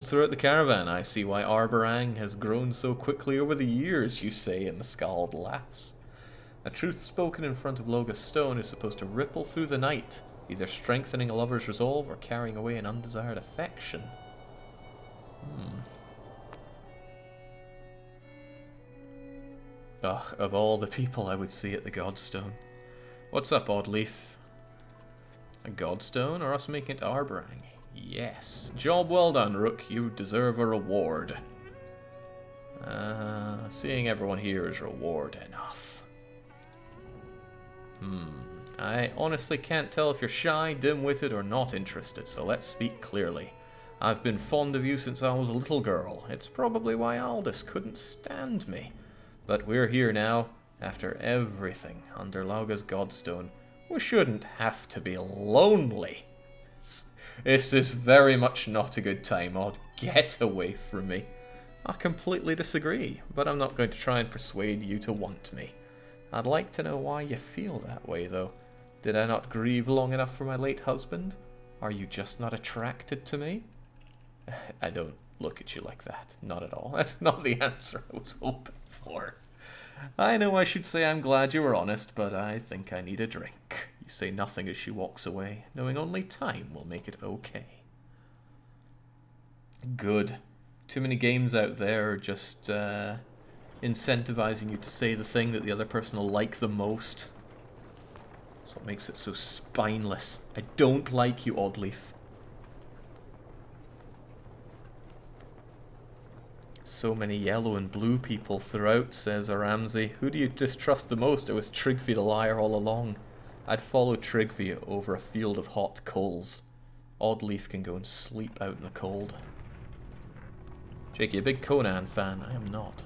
Throughout the caravan, I see why Arborang has grown so quickly over the years, you say, and the scald laughs. A truth spoken in front of Loga's stone is supposed to ripple through the night, either strengthening a lover's resolve or carrying away an undesired affection. Ugh, of all the people I would see at the Godstone. What's up, Oddleaf? A Godstone, or us making it to Arborang? Yes. Job well done, Rook. You deserve a reward. Seeing everyone here is reward enough. I honestly can't tell if you're shy, dim-witted, or not interested, so let's speak clearly. I've been fond of you since I was a little girl. It's probably why Aldous couldn't stand me. But we're here now, after everything under Lauga's Godstone. We shouldn't have to be lonely. This is very much not a good time, Odd. Get away from me. I completely disagree, but I'm not going to try and persuade you to want me. I'd like to know why you feel that way, though. Did I not grieve long enough for my late husband? Are you just not attracted to me? I don't look at you like that. Not at all. That's not the answer I was hoping for. I know I should say I'm glad you were honest, but I think I need a drink. You say nothing as she walks away, knowing only time will make it okay. Good. Too many games out there are just incentivizing you to say the thing that the other person will like the most. That's what makes it so spineless. I don't like you, Oddleaf. So many yellow and blue people throughout, says Aramsey. Who do you distrust the most? It was Trigvi the liar all along. I'd follow Trigvi over a field of hot coals. Oddleaf can go and sleep out in the cold. Jakey, a big Conan fan? I am not.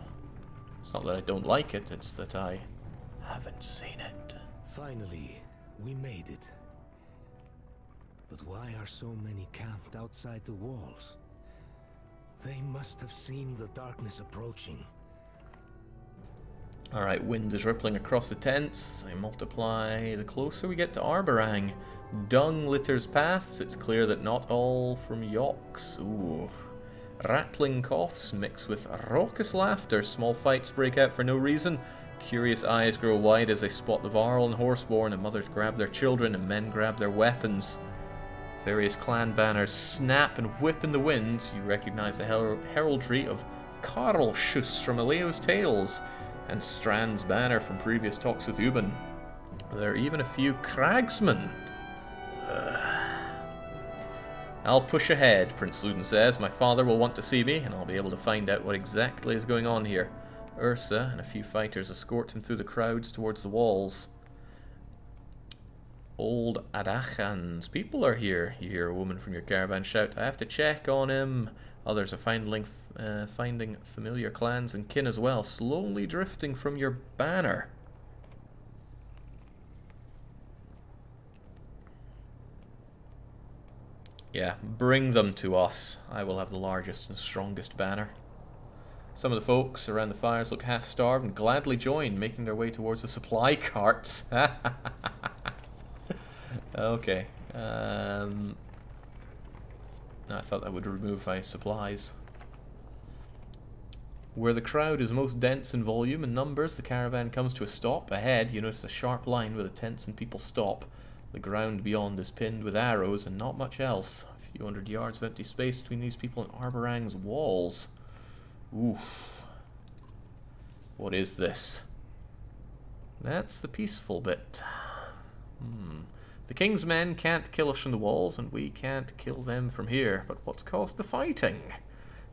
It's not that I don't like it, it's that I haven't seen it. Finally, we made it. But why are so many camped outside the walls? They must have seen the darkness approaching. Alright, wind is rippling across the tents. They multiply the closer we get to Arborang. Dung litters paths. It's clear that not all from Yoks. Ooh. Rattling coughs mix with raucous laughter. Small fights break out for no reason. Curious eyes grow wide as they spot the Varl and Horseborn, and mothers grab their children and men grab their weapons. Various clan banners snap and whip in the wind. You recognize the heraldry of Karlschuss from Aleo's Tales, and Strand's banner from previous talks with Ubin. There are even a few cragsmen. I'll push ahead, Prince Luden says. My father will want to see me, and I'll be able to find out what exactly is going on here. Ursa and a few fighters escort him through the crowds towards the walls. Old Adachan's people are here. You hear a woman from your caravan shout, I have to check on him. Others are finding familiar clans and kin as well, slowly drifting from your banner. Yeah, bring them to us. I will have the largest and strongest banner. Some of the folks around the fires look half-starved and gladly join, making their way towards the supply carts. Okay. I thought that would remove my supplies. Where the crowd is most dense in volume and numbers, the caravan comes to a stop. Ahead, you notice a sharp line where the tents and people stop. The ground beyond is pinned with arrows and not much else. A few hundred yards of empty space between these people and Arborang's walls. Oof. What is this? That's the peaceful bit. The king's men can't kill us from the walls, and we can't kill them from here. But what's caused the fighting?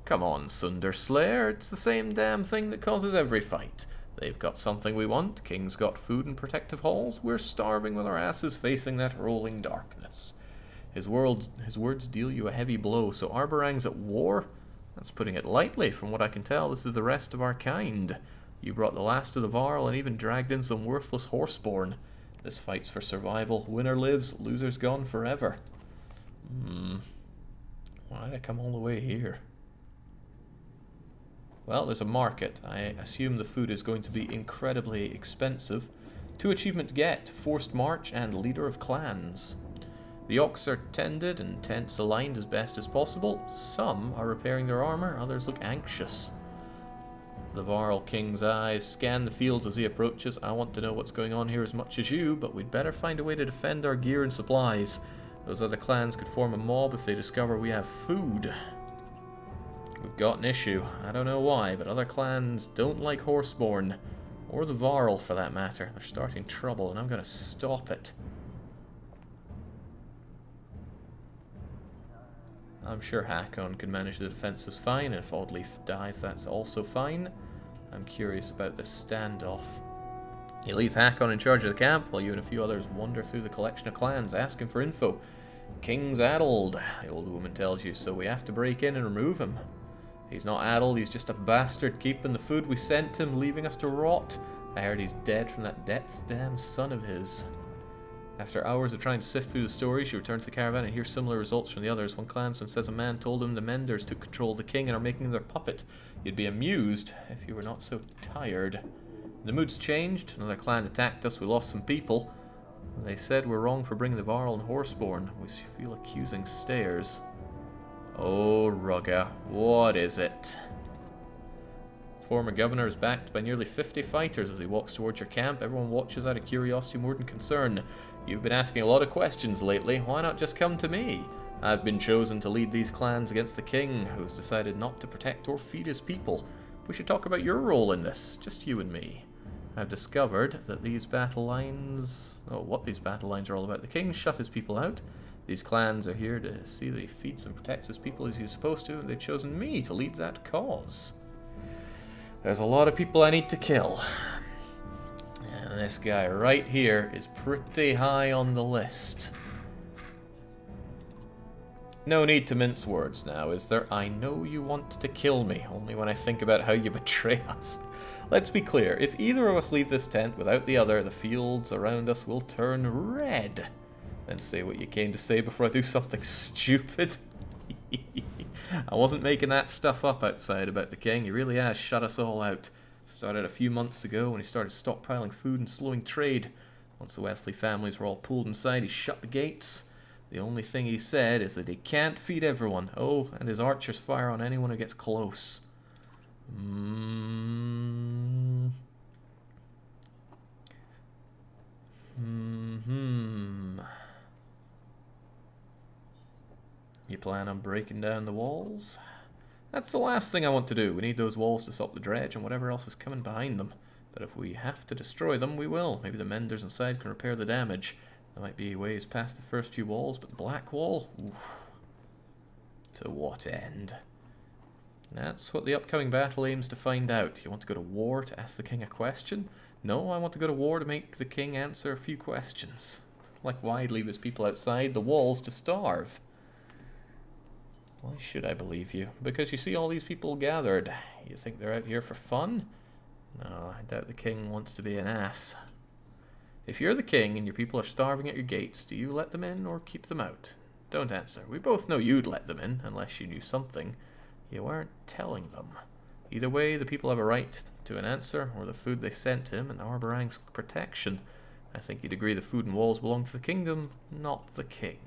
Come on, Sunder Slayer, it's the same damn thing that causes every fight. They've got something we want, king's got food and protective halls, we're starving with our asses facing that rolling darkness. His words deal you a heavy blow, so Arborang's at war? That's putting it lightly. From what I can tell, this is the rest of our kind. You brought the last of the Varl and even dragged in some worthless Horseborn. This fight's for survival. Winner lives, loser's gone forever. Why did I come all the way here? Well, there's a market. I assume the food is going to be incredibly expensive. 2 achievements get, Forced March and Leader of Clans. The ox are tended and tents aligned as best as possible. Some are repairing their armor, others look anxious. The Varl King's eyes scan the fields as he approaches. I want to know what's going on here as much as you, but we'd better find a way to defend our gear and supplies. Those other clans could form a mob if they discover we have food. We've got an issue. I don't know why, but other clans don't like Horseborn. Or the Varl, for that matter. They're starting trouble, and I'm going to stop it. I'm sure Hakon can manage the defenses fine, and if Oddleif dies, that's also fine. I'm curious about this standoff. You leave Hakon in charge of the camp, while you and a few others wander through the collection of clans, asking for info. King's addled, the old woman tells you, so we have to break in and remove him. He's not addled, he's just a bastard keeping the food we sent him, leaving us to rot. I heard he's dead from that depth's damn son of his. After hours of trying to sift through the stories, you return to the caravan and hear similar results from the others. One clansman says a man told him the Menders took control of the king and are making their puppet. You'd be amused if you were not so tired. The mood's changed. Another clan attacked us. We lost some people. They said we're wrong for bringing the Varl and Horseborn. We feel accusing stares. Oh, Rugga, what is it? Former governor is backed by nearly 50 fighters as he walks towards your camp. Everyone watches out of curiosity more than concern. You've been asking a lot of questions lately. Why not just come to me? I've been chosen to lead these clans against the king, who has decided not to protect or feed his people. We should talk about your role in this, just you and me. I've discovered that these battle lines... Oh, what these battle lines are all about. The king shut his people out. These clans are here to see that he feeds and protects his people as he's supposed to, and they've chosen me to lead that cause. There's a lot of people I need to kill. And this guy right here is pretty high on the list. No need to mince words now, is there? I know you want to kill me, only when I think about how you betray us. Let's be clear, if either of us leave this tent without the other, the fields around us will turn red. Then say what you came to say before I do something stupid. I wasn't making that stuff up outside about the king. He really has shut us all out. Started a few months ago when he started stockpiling food and slowing trade. Once the wealthy families were all pulled inside, he shut the gates. The only thing he said is that he can't feed everyone. Oh, and his archers fire on anyone who gets close. You plan on breaking down the walls? That's the last thing I want to do. We need those walls to stop the dredge and whatever else is coming behind them. But if we have to destroy them, we will. Maybe the menders inside can repair the damage. There might be ways past the first few walls, but the black wall? Oof. To what end? That's what the upcoming battle aims to find out. You want to go to war to ask the king a question? No, I want to go to war to make the king answer a few questions. Like, why leave his people outside the walls to starve? Why should I believe you? Because you see all these people gathered. You think they're out here for fun? No, I doubt the king wants to be an ass. If you're the king and your people are starving at your gates, do you let them in or keep them out? Don't answer. We both know you'd let them in, unless you knew something. You weren't telling them. Either way, the people have a right to an answer, or the food they sent him, and Arborang's protection. I think you'd agree the food and walls belong to the kingdom, not the king.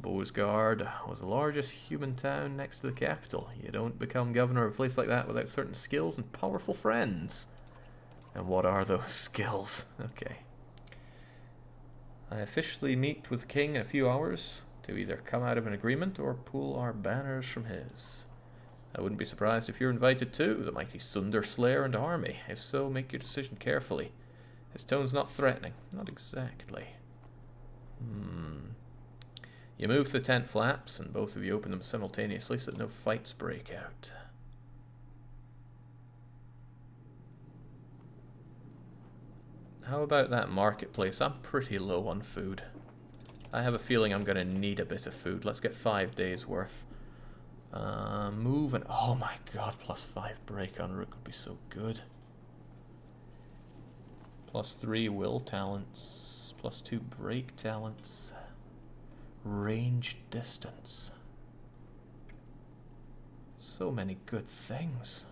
Bosgard was the largest human town next to the capital. You don't become governor of a place like that without certain skills and powerful friends. And what are those skills? Okay. I officially meet with the king in a few hours to either come out of an agreement or pull our banners from his. I wouldn't be surprised if you're invited too, the mighty Sunder Slayer and army. If so, make your decision carefully. His tone's not threatening. Not exactly. You move the tent flaps, and both of you open them simultaneously so that no fights break out. How about that marketplace? I'm pretty low on food. I have a feeling I'm going to need a bit of food. Let's get 5 days worth. Move and... Oh my god, +5 break on rook would be so good. +3 will talents. +2 break talents. Range distance. So many good things.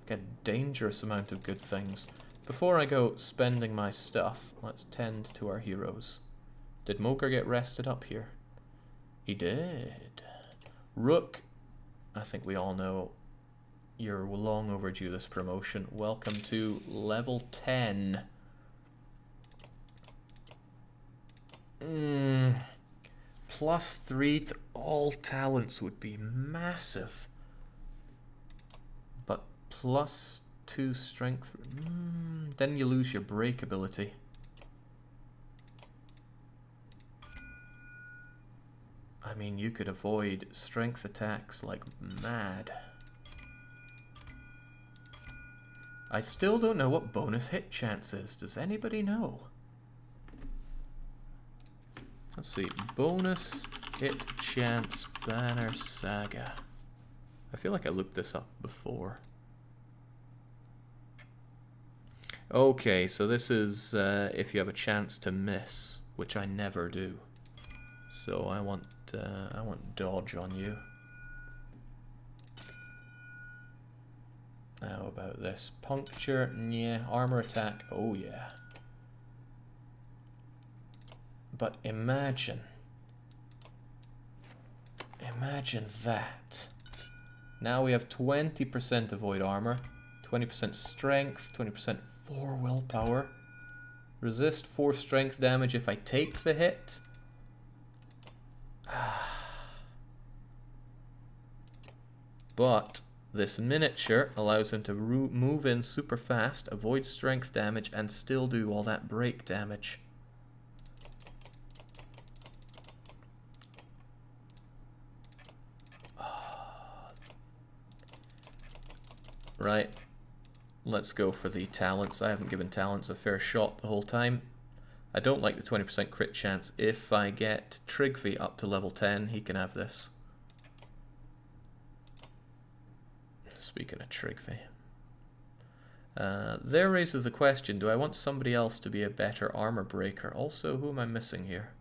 like a dangerous amount of good things. Before I go spending my stuff, let's tend to our heroes. Did Mogar get rested up here? He did. Rook, I think we all know you're long overdue this promotion. Welcome to level 10. +3 to all talents would be massive. But +2 strength, then you lose your break ability. I mean, you could avoid strength attacks like mad. I still don't know what bonus hit chance is. Does anybody know? Let's see. Bonus hit chance banner Saga. I feel like I looked this up before. Okay, so this is if you have a chance to miss, which I never do. So I want dodge on you. How about this? Puncture, yeah. Armor attack, oh yeah. But imagine that. Now we have 20% avoid armor, 20% strength, 20% 4 willpower. Resist 4 strength damage if I take the hit. But this miniature allows him to move in super fast, avoid strength damage, and still do all that break damage. Right, let's go for the talents. I haven't given talents a fair shot the whole time. I don't like the 20% crit chance. If I get Trigvi up to level 10, he can have this. Speaking of Trigvi. There raises the question, do I want somebody else to be a better armor breaker? Also, who am I missing here?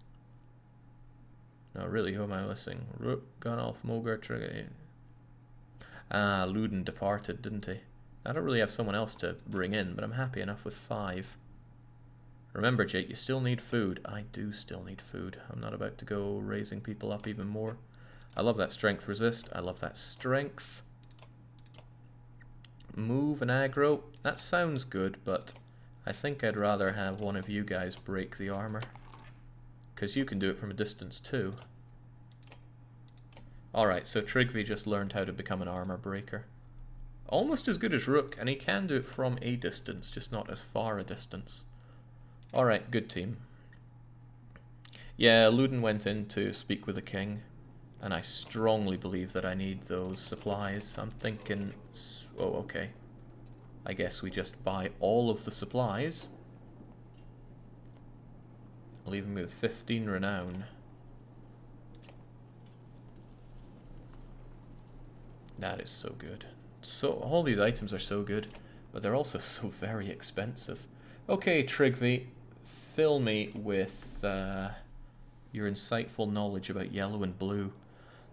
No, really, who am I missing? Rook, Gunnolf, Mogar, Trigvi. Ah, Luden departed, didn't he? I don't really have someone else to bring in, but I'm happy enough with 5. Remember, Jake, you still need food. I do still need food. I'm not about to go raising people up even more. I love that strength resist. I love that strength. Move and aggro. That sounds good, but I think I'd rather have one of you guys break the armor. Because you can do it from a distance too. Alright, so Trigvi just learned how to become an armor breaker. Almost as good as Rook, and he can do it from a distance, just not as far a distance. Alright, good team. Yeah, Luden went in to speak with the king, and I strongly believe that I need those supplies. I'm thinking... oh, okay. I guess we just buy all of the supplies. Leaving me with 15 renown. That is so good. So all these items are so good, but they're also so very expensive. Okay, Trigvi, fill me with your insightful knowledge about yellow and blue.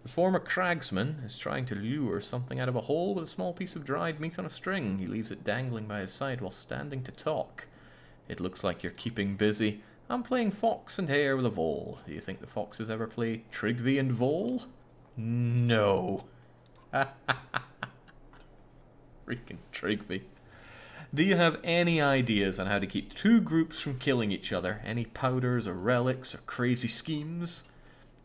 The former cragsman is trying to lure something out of a hole with a small piece of dried meat on a string. He leaves it dangling by his side while standing to talk. It looks like you're keeping busy. I'm playing fox and hare with a vole. Do you think the foxes ever play Trigvi and vole? No. Freaking Trigvi. Do you have any ideas on how to keep 2 groups from killing each other? Any powders or relics or crazy schemes?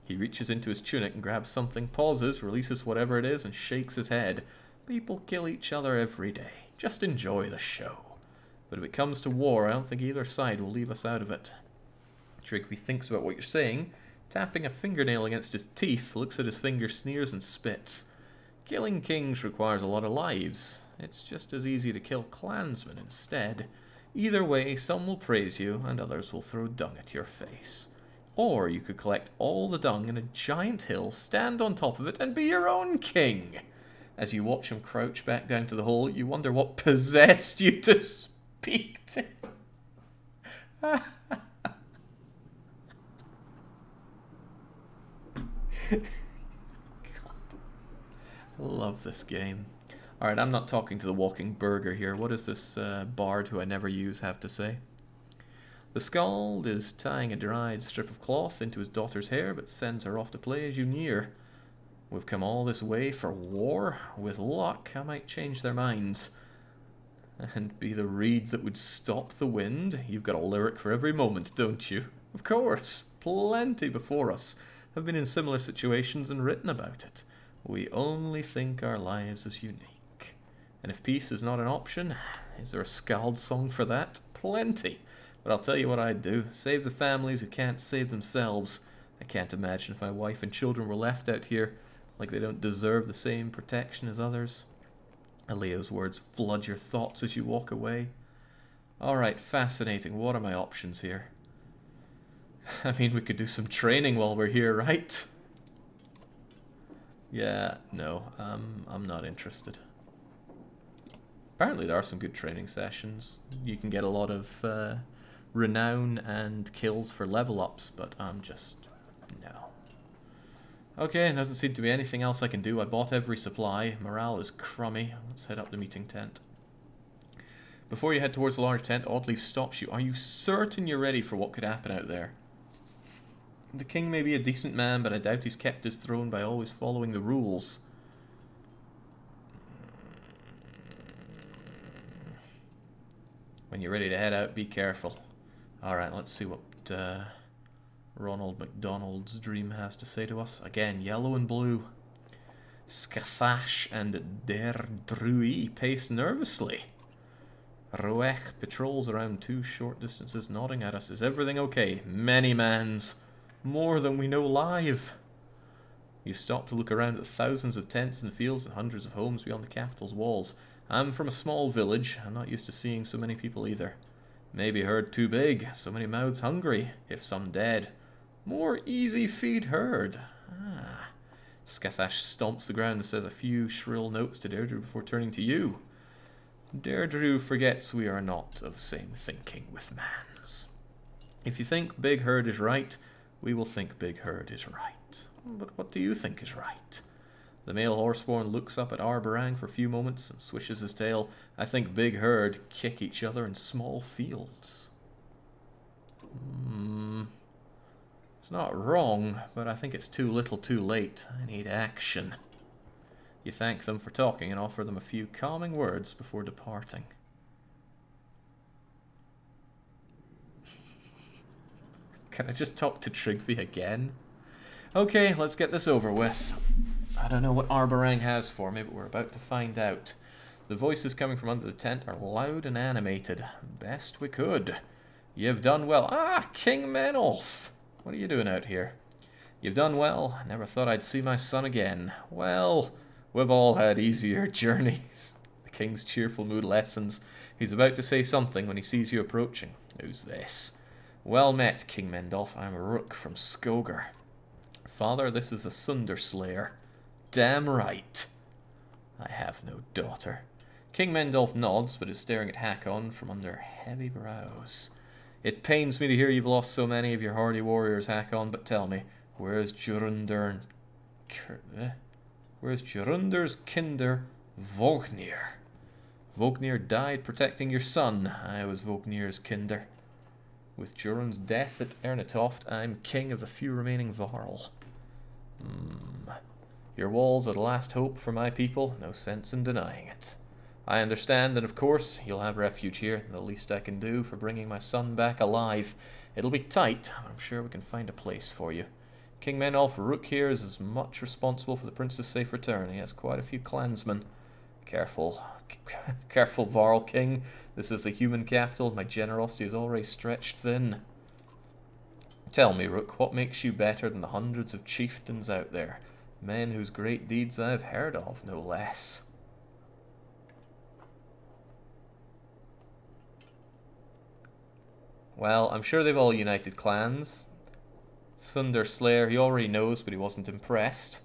He reaches into his tunic and grabs something, pauses, releases whatever it is, and shakes his head. People kill each other every day. Just enjoy the show. But if it comes to war, I don't think either side will leave us out of it. Trigvi thinks about what you're saying, tapping a fingernail against his teeth, looks at his finger, sneers, and spits. Killing kings requires a lot of lives. It's just as easy to kill clansmen instead. Either way, some will praise you, and others will throw dung at your face. Or you could collect all the dung in a giant hill, stand on top of it, and be your own king. As you watch him crouch back down to the hole, you wonder what possessed you to speak to him. God. I love this game. Alright, I'm not talking to the walking burger here. What does this bard who I never use have to say? The skald is tying a dried strip of cloth into his daughter's hair, but sends her off to play as you near. We've come all this way for war. With luck, I might change their minds. And be the reed that would stop the wind. You've got a lyric for every moment, don't you? Of course, plenty before us have been in similar situations and written about it. We only think our lives as unique. And if peace is not an option, is there a skald song for that? Plenty. But I'll tell you what I'd do. Save the families who can't save themselves. I can't imagine if my wife and children were left out here like they don't deserve the same protection as others. Aleo's words flood your thoughts as you walk away. Alright, fascinating. What are my options here? I mean, we could do some training while we're here, right? Yeah, no, I'm not interested. Apparently there are some good training sessions. You can get a lot of renown and kills for level ups, but I'm just... no. Okay, there doesn't seem to be anything else I can do. I bought every supply. Morale is crummy. Let's head up the meeting tent. Before you head towards the large tent, Oddleaf stops you. Are you certain you're ready for what could happen out there? The king may be a decent man, but I doubt he's kept his throne by always following the rules. When you're ready to head out, be careful. Alright, let's see what Ronald McDonald's dream has to say to us. Again, yellow and blue. Scathash and Der Drui pace nervously. Roech patrols around 2 short distances, nodding at us. Is everything okay? Many mans. More than we know live. You stop to look around at thousands of tents in the fields and hundreds of homes beyond the capital's walls. I'm from a small village. I'm not used to seeing so many people either. Maybe herd too big, so many mouths hungry, if some dead. More easy feed herd. Ah. Scathash stomps the ground and says a few shrill notes to Deirdre before turning to you. Deirdre forgets we are not of the same thinking with mans. If you think big herd is right, we will think big herd is right. But what do you think is right? The male horseborn looks up at Arborang for a few moments and swishes his tail. I think big herd kick each other in small fields. It's not wrong, but I think it's too little too late. I need action. You thank them for talking and offer them a few calming words before departing. Can I just talk to Trigby again? Okay, let's get this over with. I don't know what Arborang has for me, but we're about to find out. The voices coming from under the tent are loud and animated. Best we could. You've done well. Ah, King Menolf! What are you doing out here? You've done well. I never thought I'd see my son again. Well, we've all had easier journeys. The king's cheerful mood lessens. He's about to say something when he sees you approaching. Who's this? Well met, King Mendolf. I'm Rook from Skogar. Father, this is the Sunder Slayer. Damn right. I have no daughter. King Mendolf nods, but is staring at Hakon from under heavy brows. It pains me to hear you've lost so many of your hardy warriors, Hakon, but tell me, where's Jorunder's kinder, Vognir? Vognir died protecting your son. I was Vognir's kinder. With Jorun's death at Ernetoft, I'm king of the few remaining Varl. Your walls are the last hope for my people. No sense in denying it. I understand, and of course, you'll have refuge here. The least I can do for bringing my son back alive. It'll be tight, but I'm sure we can find a place for you. King Menolf Rook here is as much responsible for the prince's safe return. He has quite a few clansmen. Careful. Careful, Varl King. This is the human capital. My generosity is already stretched thin. Tell me, Rook, what makes you better than the hundreds of chieftains out there? Men whose great deeds I have heard of, no less. Well, I'm sure they've all united clans. Sunder Slayer, he already knows, but he wasn't impressed.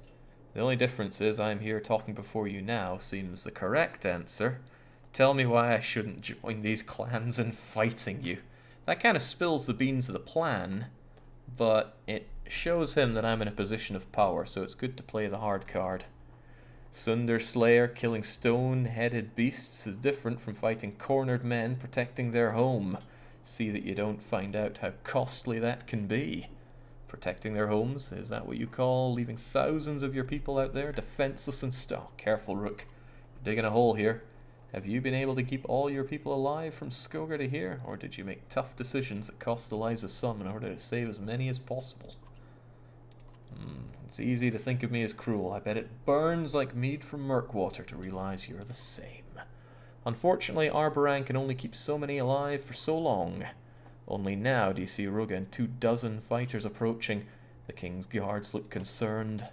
The only difference is I'm here talking before you now seems the correct answer. Tell me why I shouldn't join these clans in fighting you. That kind of spills the beans of the plan, but it shows him that I'm in a position of power, so it's good to play the hard card. Sunder Slayer killing stone-headed beasts is different from fighting cornered men protecting their home. See that you don't find out how costly that can be. Protecting their homes, is that what you call leaving thousands of your people out there defenseless and stuck? Careful, Rook. You're digging a hole here. Have you been able to keep all your people alive from Skogar to here, or did you make tough decisions that cost the lives of some in order to save as many as possible? It's easy to think of me as cruel. I bet it burns like mead from Murkwater to realize you're the same. Unfortunately, Arboran can only keep so many alive for so long. Only now do you see Ruga and 24 fighters approaching. The king's guards look concerned.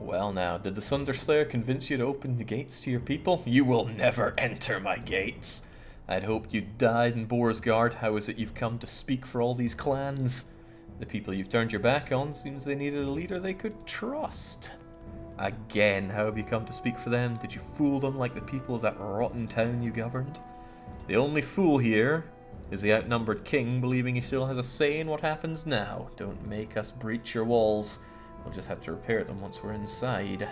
Well now, did the Sunder Slayer convince you to open the gates to your people? You will never enter my gates. I'd hoped you'd died in Boarsgard. How is it you've come to speak for all these clans? The people you've turned your back on seems they needed a leader they could trust. Again, how have you come to speak for them? Did you fool them like the people of that rotten town you governed? The only fool here is the outnumbered king, believing he still has a say in what happens now. Don't make us breach your walls. We'll just have to repair them once we're inside.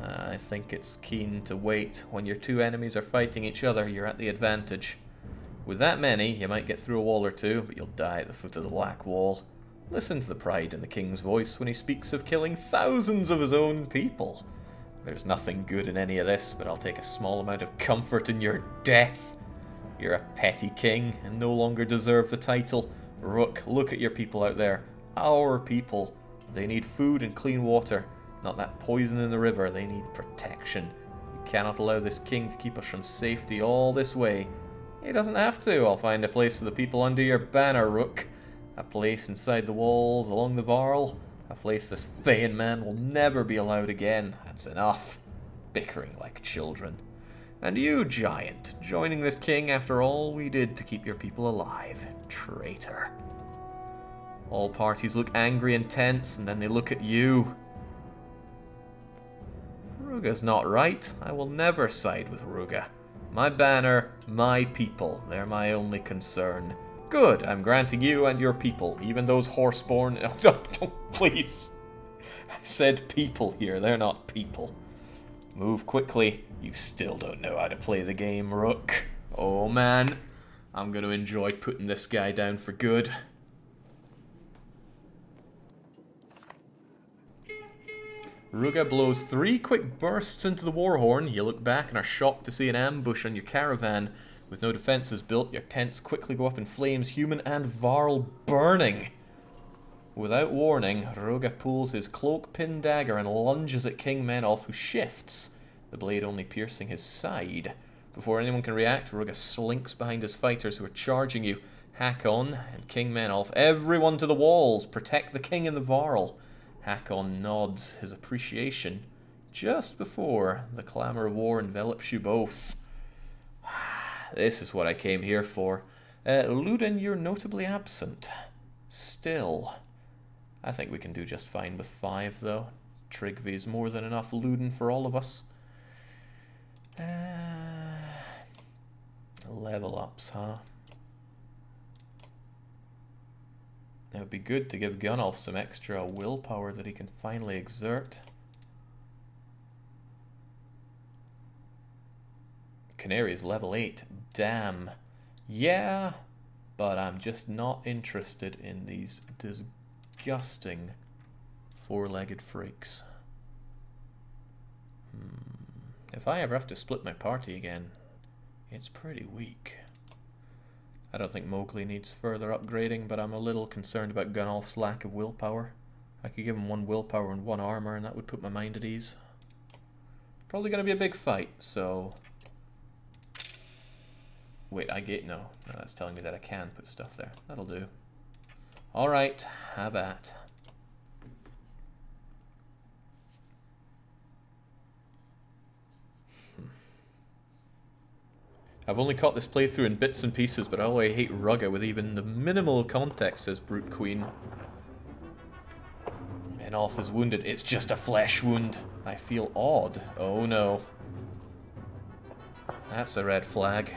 I think it's keen to wait. When your two enemies are fighting each other, you're at the advantage. With that many, you might get through a wall or two, but you'll die at the foot of the Black Wall. Listen to the pride in the king's voice when he speaks of killing thousands of his own people. There's nothing good in any of this, but I'll take a small amount of comfort in your death. You're a petty king and no longer deserve the title. Rook, look at your people out there. Our people. They need food and clean water. Not that poison in the river. They need protection. You cannot allow this king to keep us from safety all this way. He doesn't have to. I'll find a place for the people under your banner, Rook. A place inside the walls, along the Varl. A place this Feyn man will never be allowed again. That's enough. Bickering like children. And you, giant, joining this king after all we did to keep your people alive. Traitor. All parties look angry and tense, and then they look at you. Ruga's not right. I will never side with Ruga. My banner, my people. They're my only concern. Good, I'm granting you and your people, even those horseborn... Oh, no, please. I said people here, they're not people. Move quickly. You still don't know how to play the game, Rook. Oh man, I'm going to enjoy putting this guy down for good. Ruga blows 3 quick bursts into the warhorn. You look back and are shocked to see an ambush on your caravan. With no defenses built, your tents quickly go up in flames, human and Varl burning. Without warning, Ruga pulls his cloak-pin dagger and lunges at King Menolf, who shifts, the blade only piercing his side. Before anyone can react, Ruga slinks behind his fighters who are charging you. Hakon and King Menolf, everyone to the walls! Protect the king and the Varl! Hakon nods his appreciation just before the clamour of war envelops you both. This is what I came here for. Ludin, you're notably absent. Still. I think we can do just fine with 5, though. Trigvi's more than enough Ludin for all of us. Level ups, huh? It would be good to give Gunnulf some extra willpower that he can finally exert. Canary is level 8. Damn. Yeah, but I'm just not interested in these disgusting 4-legged freaks. If I ever have to split my party again, it's pretty weak. I don't think Mowgli needs further upgrading, but I'm a little concerned about Gunnulf's lack of willpower. I could give him 1 willpower and 1 armor, and that would put my mind at ease. Probably going to be a big fight, so... Wait, no, that's telling me that I can put stuff there. That'll do. Alright, have at. I've only caught this playthrough in bits and pieces, but oh, I hate Rugga with even the minimal context, says Brute Queen. Menolf is wounded. It's just a flesh wound. I feel odd. Oh no. That's a red flag.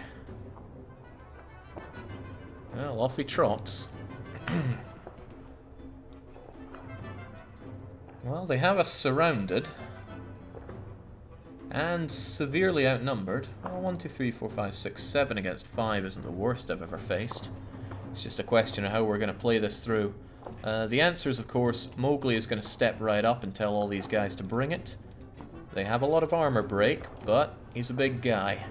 Well, off he trots. Well, they have us surrounded. And severely outnumbered. Well, 1, 2, 3, 4, 5, 6, 7 against 5 isn't the worst I've ever faced. It's just a question of how we're going to play this through. The answer is, of course, Mowgli is going to step right up and tell all these guys to bring it. They have a lot of armor break, but he's a big guy.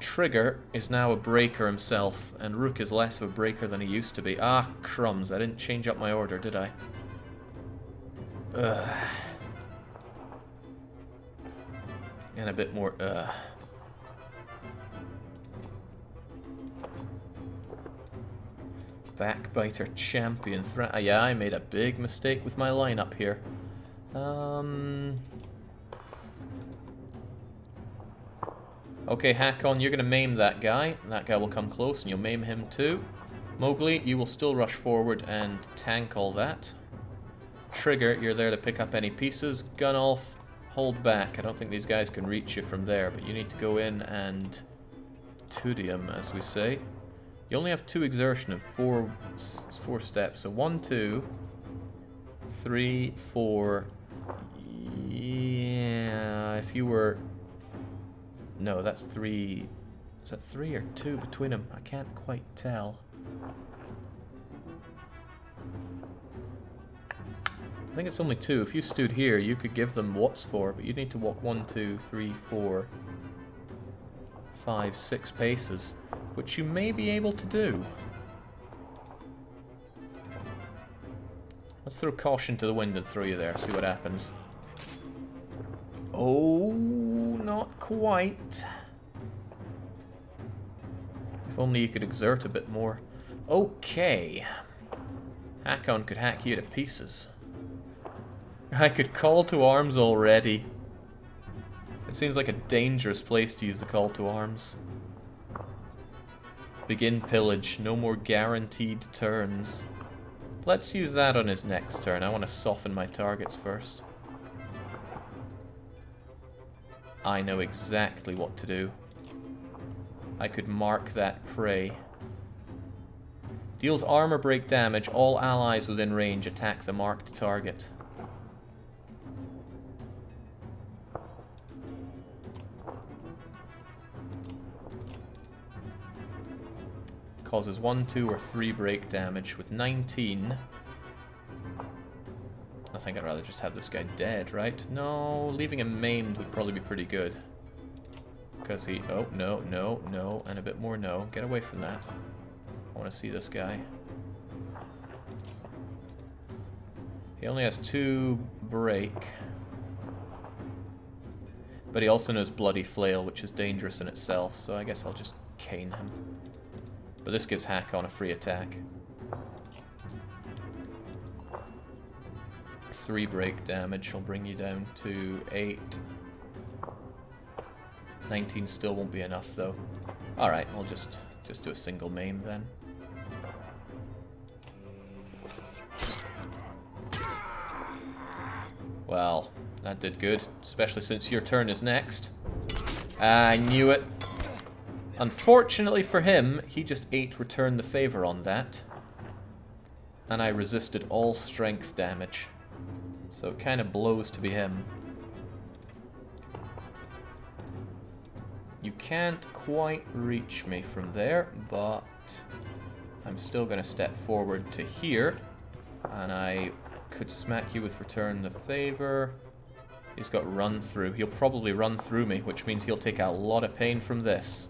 Trigger is now a breaker himself, and Rook is less of a breaker than he used to be. Ah, crumbs, I didn't change up my order, did I? Ugh. And a bit more, Backbiter champion threat. Yeah, I made a big mistake with my lineup here. Okay, Hakon, you're gonna maim that guy. That guy will come close and you'll maim him too. Mowgli, you will still rush forward and tank all that. Trigger, you're there to pick up any pieces. Gunnulf, hold back. I don't think these guys can reach you from there, but you need to go in and tudium, as we say. You only have 2 exertion of 4 steps. So 1, 2, 3, 4. Yeah, if you were... No, that's 3. Is that 3 or 2 between them? I can't quite tell. I think it's only 2. If you stood here, you could give them what's for, but you'd need to walk 1, 2, 3, 4, 5, 6 paces, which you may be able to do. Let's throw caution to the wind and throw you there, see what happens. Oh, not quite. If only you could exert a bit more. Okay. Hakon could hack you to pieces. I could call to arms already. It seems like a dangerous place to use the call to arms. Begin pillage, no more guaranteed turns. Let's use that on his next turn. I want to soften my targets first. I know exactly what to do. I could mark that prey. Deals armor break damage. All allies within range attack the marked target. Causes 1, 2, or 3 break damage with 19. I think I'd rather just have this guy dead, right? No, leaving him maimed would probably be pretty good. Because he... Oh, no, no, no, and a bit more no. Get away from that. I want to see this guy. He only has 2 break. But he also knows Bloody Flail, which is dangerous in itself, so I guess I'll just cane him. But this gives Hakon a free attack. 3 break damage will bring you down to 8. 19 still won't be enough though. Alright, we'll just do a single maim then. Well, that did good, especially since your turn is next. I knew it. Unfortunately for him, he just ate Return the Favor on that. And I resisted all strength damage. So it kind of blows to be him. You can't quite reach me from there, but I'm still going to step forward to here. And I could smack you with Return the Favor. He's got Run Through. He'll probably run through me, which means he'll take a lot of pain from this.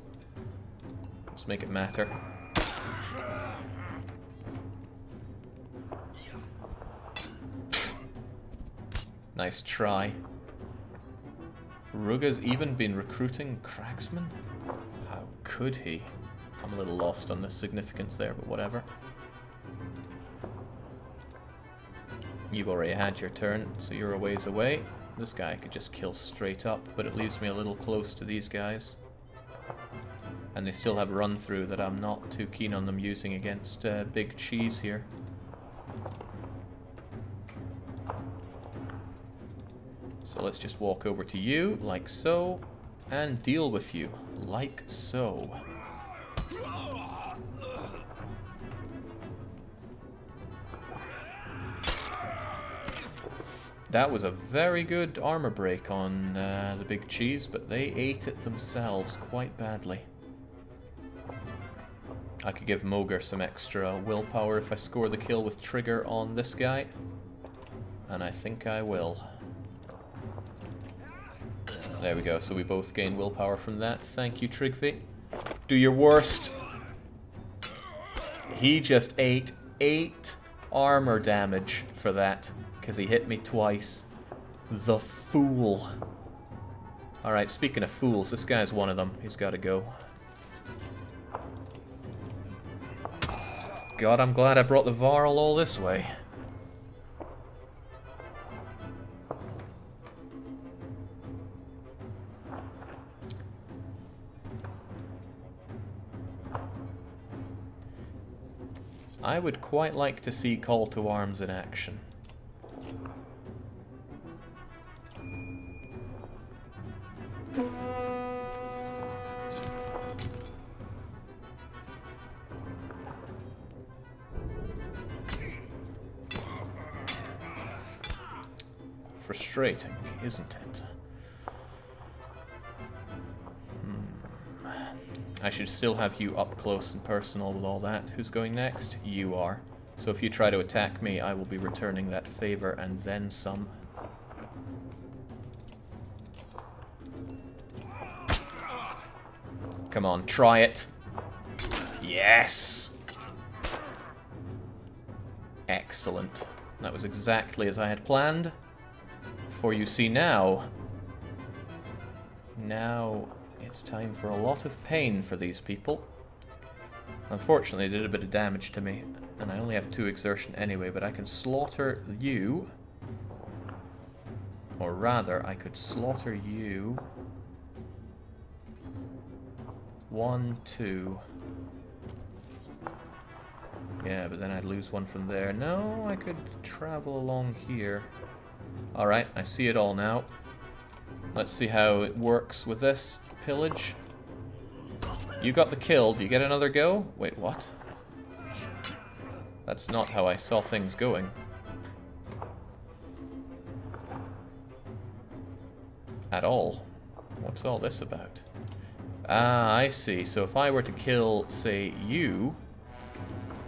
Let's make it matter. Nice try. Rugga's even been recruiting cragsmen? How could he? I'm a little lost on the significance there, but whatever. You've already had your turn, so you're a ways away. This guy I could just kill straight up, but it leaves me a little close to these guys. And they still have run-through that I'm not too keen on them using against Big Cheese here. So let's just walk over to you, like so, and deal with you, like so. That was a very good armor break on the Big Cheese, but they ate it themselves quite badly. I could give Moger some extra willpower if I score the kill with Trigger on this guy. And I think I will. There we go, so we both gain willpower from that. Thank you, Trigvi. Do your worst. He just ate 8 armor damage for that, because he hit me twice. The fool. Alright, speaking of fools, this guy's one of them. He's got to go. God, I'm glad I brought the Varl all this way. I would quite like to see Call to Arms in action. Frustrating, isn't it? I should still have you up close and personal with all that. Who's going next? You are. So if you try to attack me, I will be returning that favor and then some. Come on, try it. Yes! Excellent. That was exactly as I had planned. For you see now... Now... It's time for a lot of pain for these people. Unfortunately, they did a bit of damage to me, and I only have 2 exertion anyway, but I can slaughter you. Or rather, I could slaughter you. 1, 2. Yeah, but then I'd lose 1 from there. No, I could travel along here. Alright, I see it all now. Let's see how it works with this. Pillage. You got the kill. Do you get another go? Wait, what? That's not how I saw things going. At all. What's all this about? Ah, I see. So if I were to kill, say, you,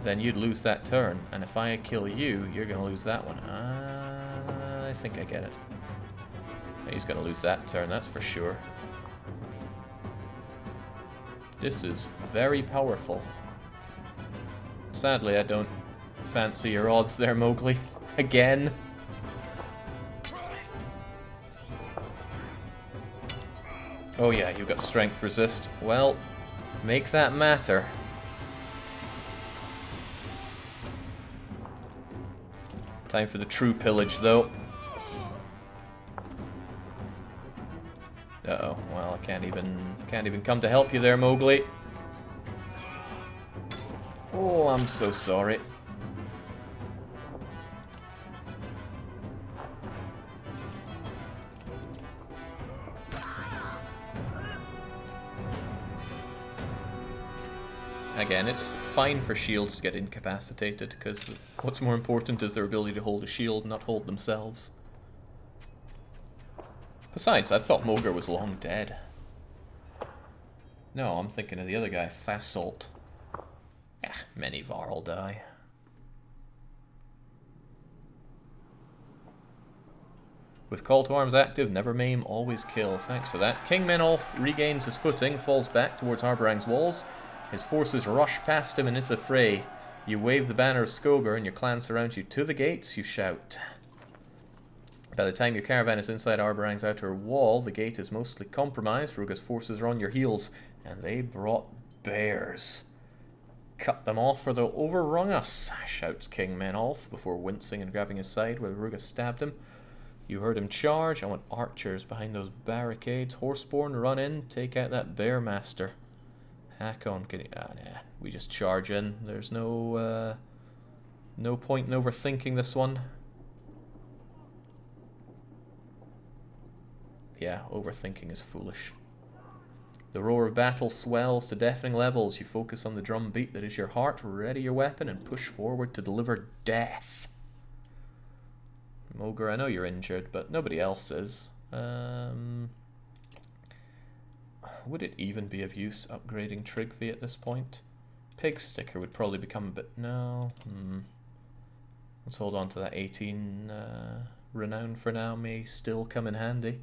then you'd lose that turn. And if I kill you, you're going to lose that one. I think I get it. He's going to lose that turn, that's for sure. This is very powerful. Sadly, I don't fancy your odds there, Mowgli. Again. Oh yeah, you've got strength resist. Well, make that matter. Time for the true pillage, though. Uh-oh, well, I can't even come to help you there, Mowgli. Oh, I'm so sorry. Again, it's fine for shields to get incapacitated, because what's more important is their ability to hold a shield, not hold themselves. Besides, I thought Moger was long dead. No, I'm thinking of the other guy, Fasolt. Many Varl die. With Call to Arms active, never maim, always kill. Thanks for that. King Menolf regains his footing, falls back towards Harborang's walls. His forces rush past him and into the fray. You wave the banner of Skogar and your clan surrounds you. To the gates, you shout. By the time your caravan is inside Arborang's outer wall, the gate is mostly compromised. Ruga's forces are on your heels, and they brought bears. Cut them off or they'll overrun us, shouts King Menolf before wincing and grabbing his side where Ruga stabbed him. You heard him charge. I want archers behind those barricades. Horseborn, run in, take out that Bearmaster. Hakon, can you... Ah, nah. We just charge in. There's no point in overthinking this one. Yeah, overthinking is foolish. The roar of battle swells to deafening levels. You focus on the drum beat that is your heart, ready your weapon, and push forward to deliver death. Mogre, I know you're injured, but nobody else is. Would it even be of use upgrading Trigvi at this point? Pig Sticker would probably become a bit... No. Let's hold on to that 18 renown for now. May still come in handy.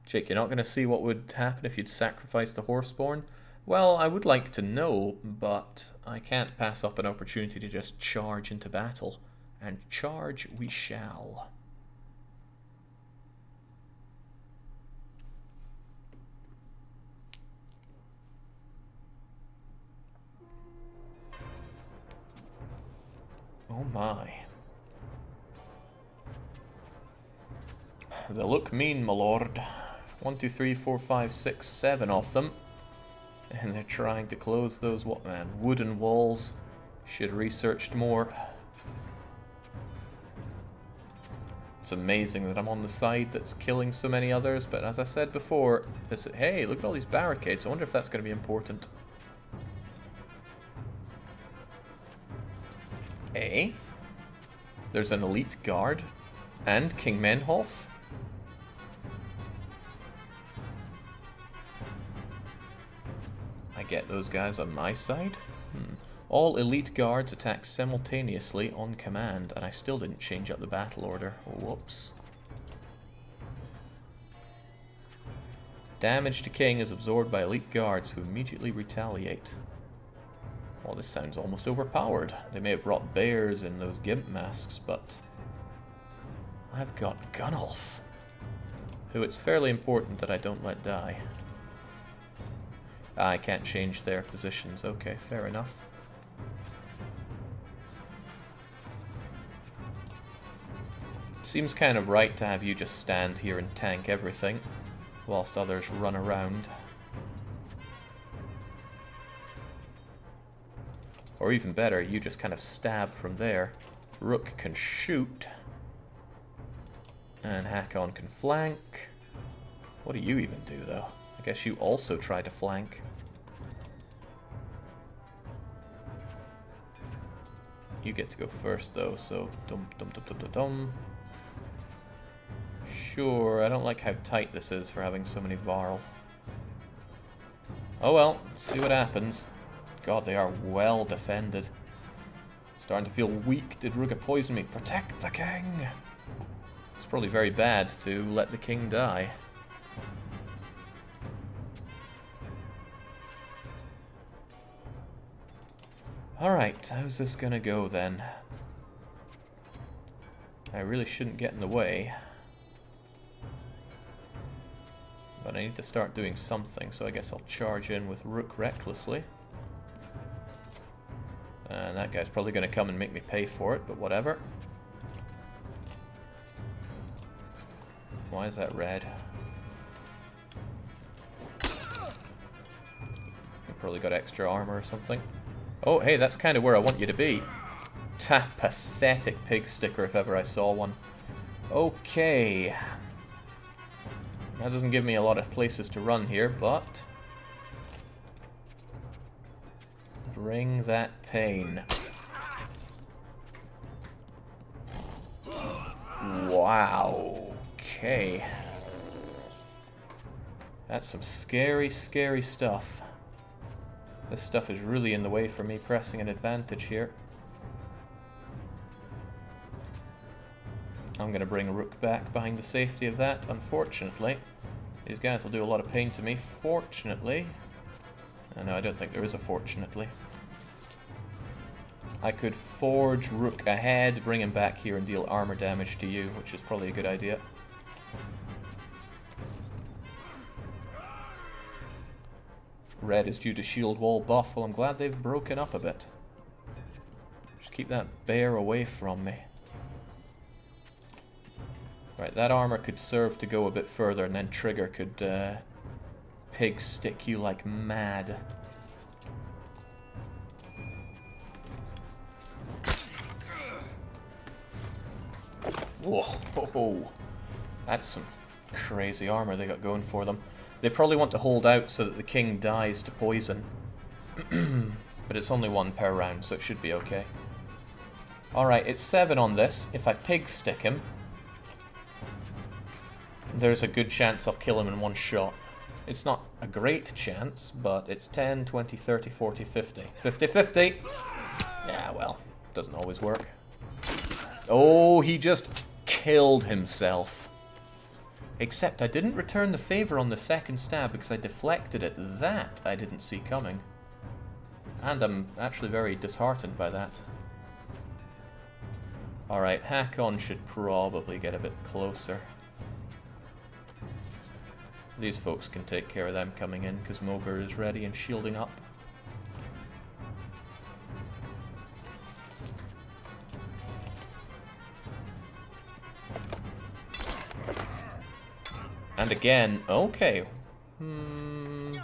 Jake, you're not going to see what would happen if you'd sacrifice the Horseborn? Well, I would like to know, but I can't pass up an opportunity to just charge into battle. And charge we shall. Oh my. They look mean, my lord. 1, 2, 3, 4, 5, 6, 7 of them. And they're trying to close those, what man, wooden walls. Should have researched more. It's amazing that I'm on the side that's killing so many others, but as I said before, hey, look at all these barricades. I wonder if that's going to be important. Eh? There's an elite guard and King Menolf. I get those guys on my side. All elite guards attack simultaneously on command, and I still didn't change up the battle order. Whoops. Damage to King is absorbed by elite guards who immediately retaliate. Well, this sounds almost overpowered. They may have brought bears in those gimp masks, but I've got Gunnulf, who it's fairly important that I don't let die. I can't change their positions. Okay, fair enough. Seems kind of right to have you just stand here and tank everything, whilst others run around. Or even better, you just kind of stab from there. Rook can shoot. And Hakon can flank. What do you even do, though? I guess you also try to flank. You get to go first, though, so... Dum-dum-dum-dum-dum-dum. Sure, I don't like how tight this is for having so many Varl. Oh well, see what happens. God, they are well defended. Starting to feel weak. Did Ruga poison me? Protect the king! It's probably very bad to let the king die. Alright, how's this gonna go then? I really shouldn't get in the way. But I need to start doing something, so I guess I'll charge in with Rook recklessly. And that guy's probably going to come and make me pay for it, but whatever. Why is that red? You probably got extra armor or something. Oh, hey, that's kind of where I want you to be. Ta, pathetic pig sticker if ever I saw one. Okay. That doesn't give me a lot of places to run here, but... bring that pain. Wow. Okay. That's some scary, scary stuff. This stuff is really in the way for me pressing an advantage here. I'm going to bring Rook back behind the safety of that, unfortunately. These guys will do a lot of pain to me, fortunately. No, I don't think there is a fortunately. I could forge Rook ahead, bring him back here and deal armor damage to you, which is probably a good idea. Red is due to shield wall buff. Well, I'm glad they've broken up a bit. Just keep that bear away from me. Right, that armor could serve to go a bit further, and then Trigger could pig stick you like mad. Whoa, that's some crazy armor they got going for them. They probably want to hold out so that the king dies to poison. But it's only 1 per round, so it should be okay. Alright, it's 7 on this. If I pig stick him, there's a good chance I'll kill him in 1 shot. It's not a great chance, but it's 10, 20, 30, 40, 50. 50-50! Yeah, well, doesn't always work. Oh, he just killed himself. Except I didn't return the favor on the second stab because I deflected it. That I didn't see coming. And I'm actually very disheartened by that. Alright, Hakon should probably get a bit closer. These folks can take care of them coming in because Mogr is ready and shielding up. And again, okay. I'm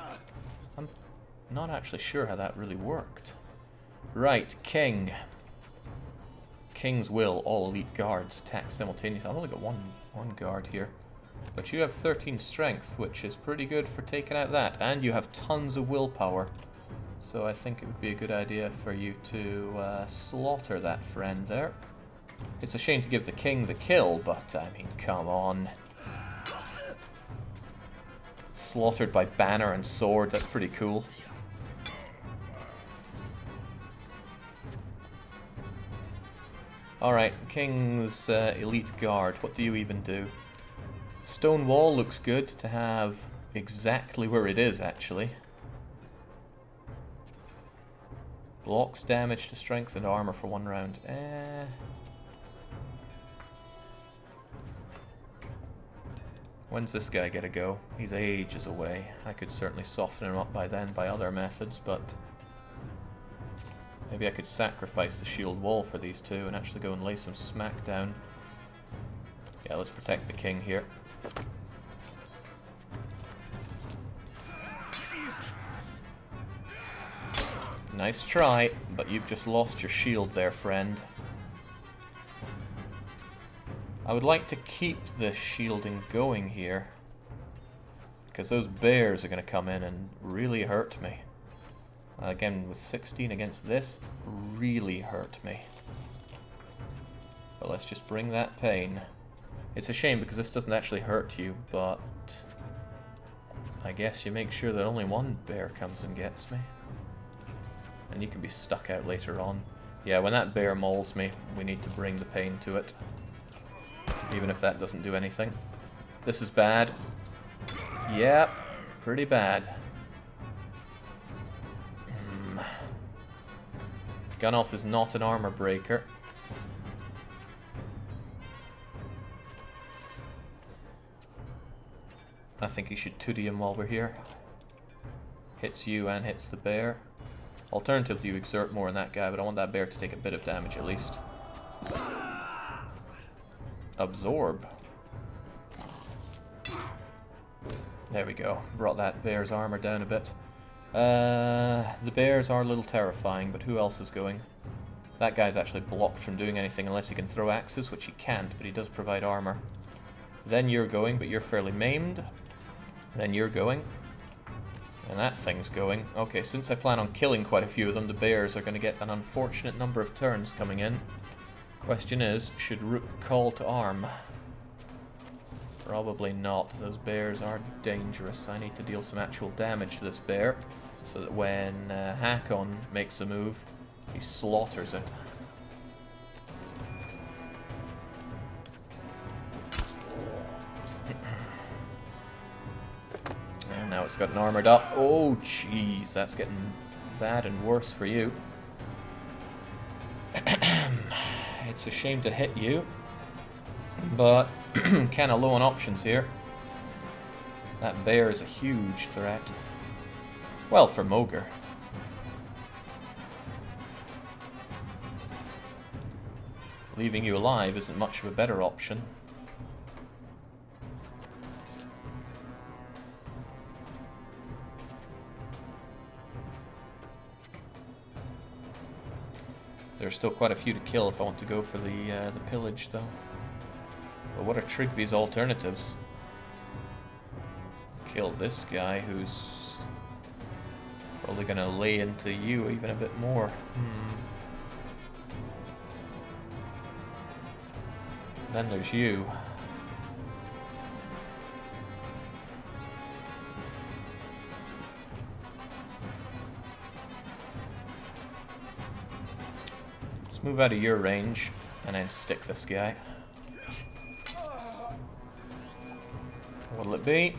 not actually sure how that really worked. Right, King. King's Will, all elite guards attack simultaneously. I've only got one guard here. But you have 13 strength, which is pretty good for taking out that. And you have tons of willpower. So I think it would be a good idea for you to slaughter that friend there. It's a shame to give the king the kill, but I mean, come on. Slaughtered by banner and sword, that's pretty cool. Alright, King's elite guard, what do you even do? Stone wall looks good to have exactly where it is, actually. Blocks damage to strength and armor for 1 round. When's this guy gonna go? He's ages away. I could certainly soften him up by then by other methods, but maybe I could sacrifice the shield wall for these two and actually go and lay some smack down. Yeah, let's protect the king here. Nice try, but you've just lost your shield there, friend. I would like to keep the shielding going here, because those bears are going to come in and really hurt me. Again, with 16 against this, really hurt me. But let's just bring that pain. It's a shame because this doesn't actually hurt you, but I guess you make sure that only 1 bear comes and gets me. And you can be stuck out later on. Yeah, when that bear mauls me, we need to bring the pain to it. Even if that doesn't do anything. This is bad. Yep, pretty bad. Gunoff is not an armor breaker. I think he should 2D him while we're here. Hits you and hits the bear. Alternatively, you exert more on that guy, but I want that bear to take a bit of damage at least. Absorb. There we go. Brought that bear's armor down a bit. The bears are a little terrifying, but who else is going? That guy's actually blocked from doing anything unless he can throw axes, which he can't, but he does provide armor. Then you're going, but you're fairly maimed. Then you're going. And that thing's going. Okay, since I plan on killing quite a few of them, the bears are going to get an unfortunate number of turns coming in. Question is, should Rook call to arm? Probably not. Those bears are dangerous. I need to deal some actual damage to this bear, so that when Hakon makes a move, he slaughters it. And now it's gotten armored up. Oh, jeez, that's getting bad and worse for you. It's a shame to hit you, but kind of low on options here. That bear is a huge threat. Well, for Mogre. Leaving you alive isn't much of a better option. There's still quite a few to kill if I want to go for the pillage, though. But what are Tryggvi's alternatives? Kill this guy, who's probably going to lay into you even a bit more. Then there's you. Let's move out of your range and then stick this guy. What'll it be?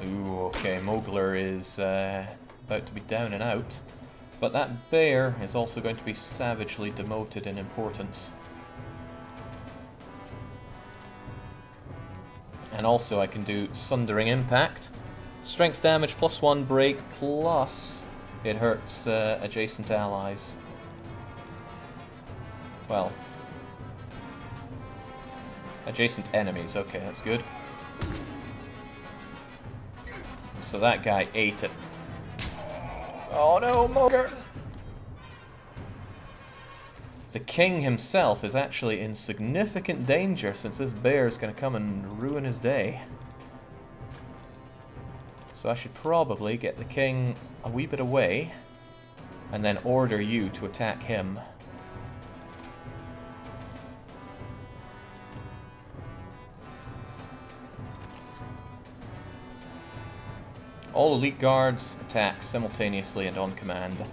Ooh, okay, Mogler is about to be down and out. But that bear is also going to be savagely demoted in importance. And also I can do Sundering Impact. Strength damage +1 break, plus it hurts adjacent allies. Well, adjacent enemies, okay, that's good. So that guy ate it. Oh no, Mogre! The king himself is actually in significant danger since this bear is going to come and ruin his day. So I should probably get the king a wee bit away and then order you to attack him. All elite guards attack simultaneously and on command.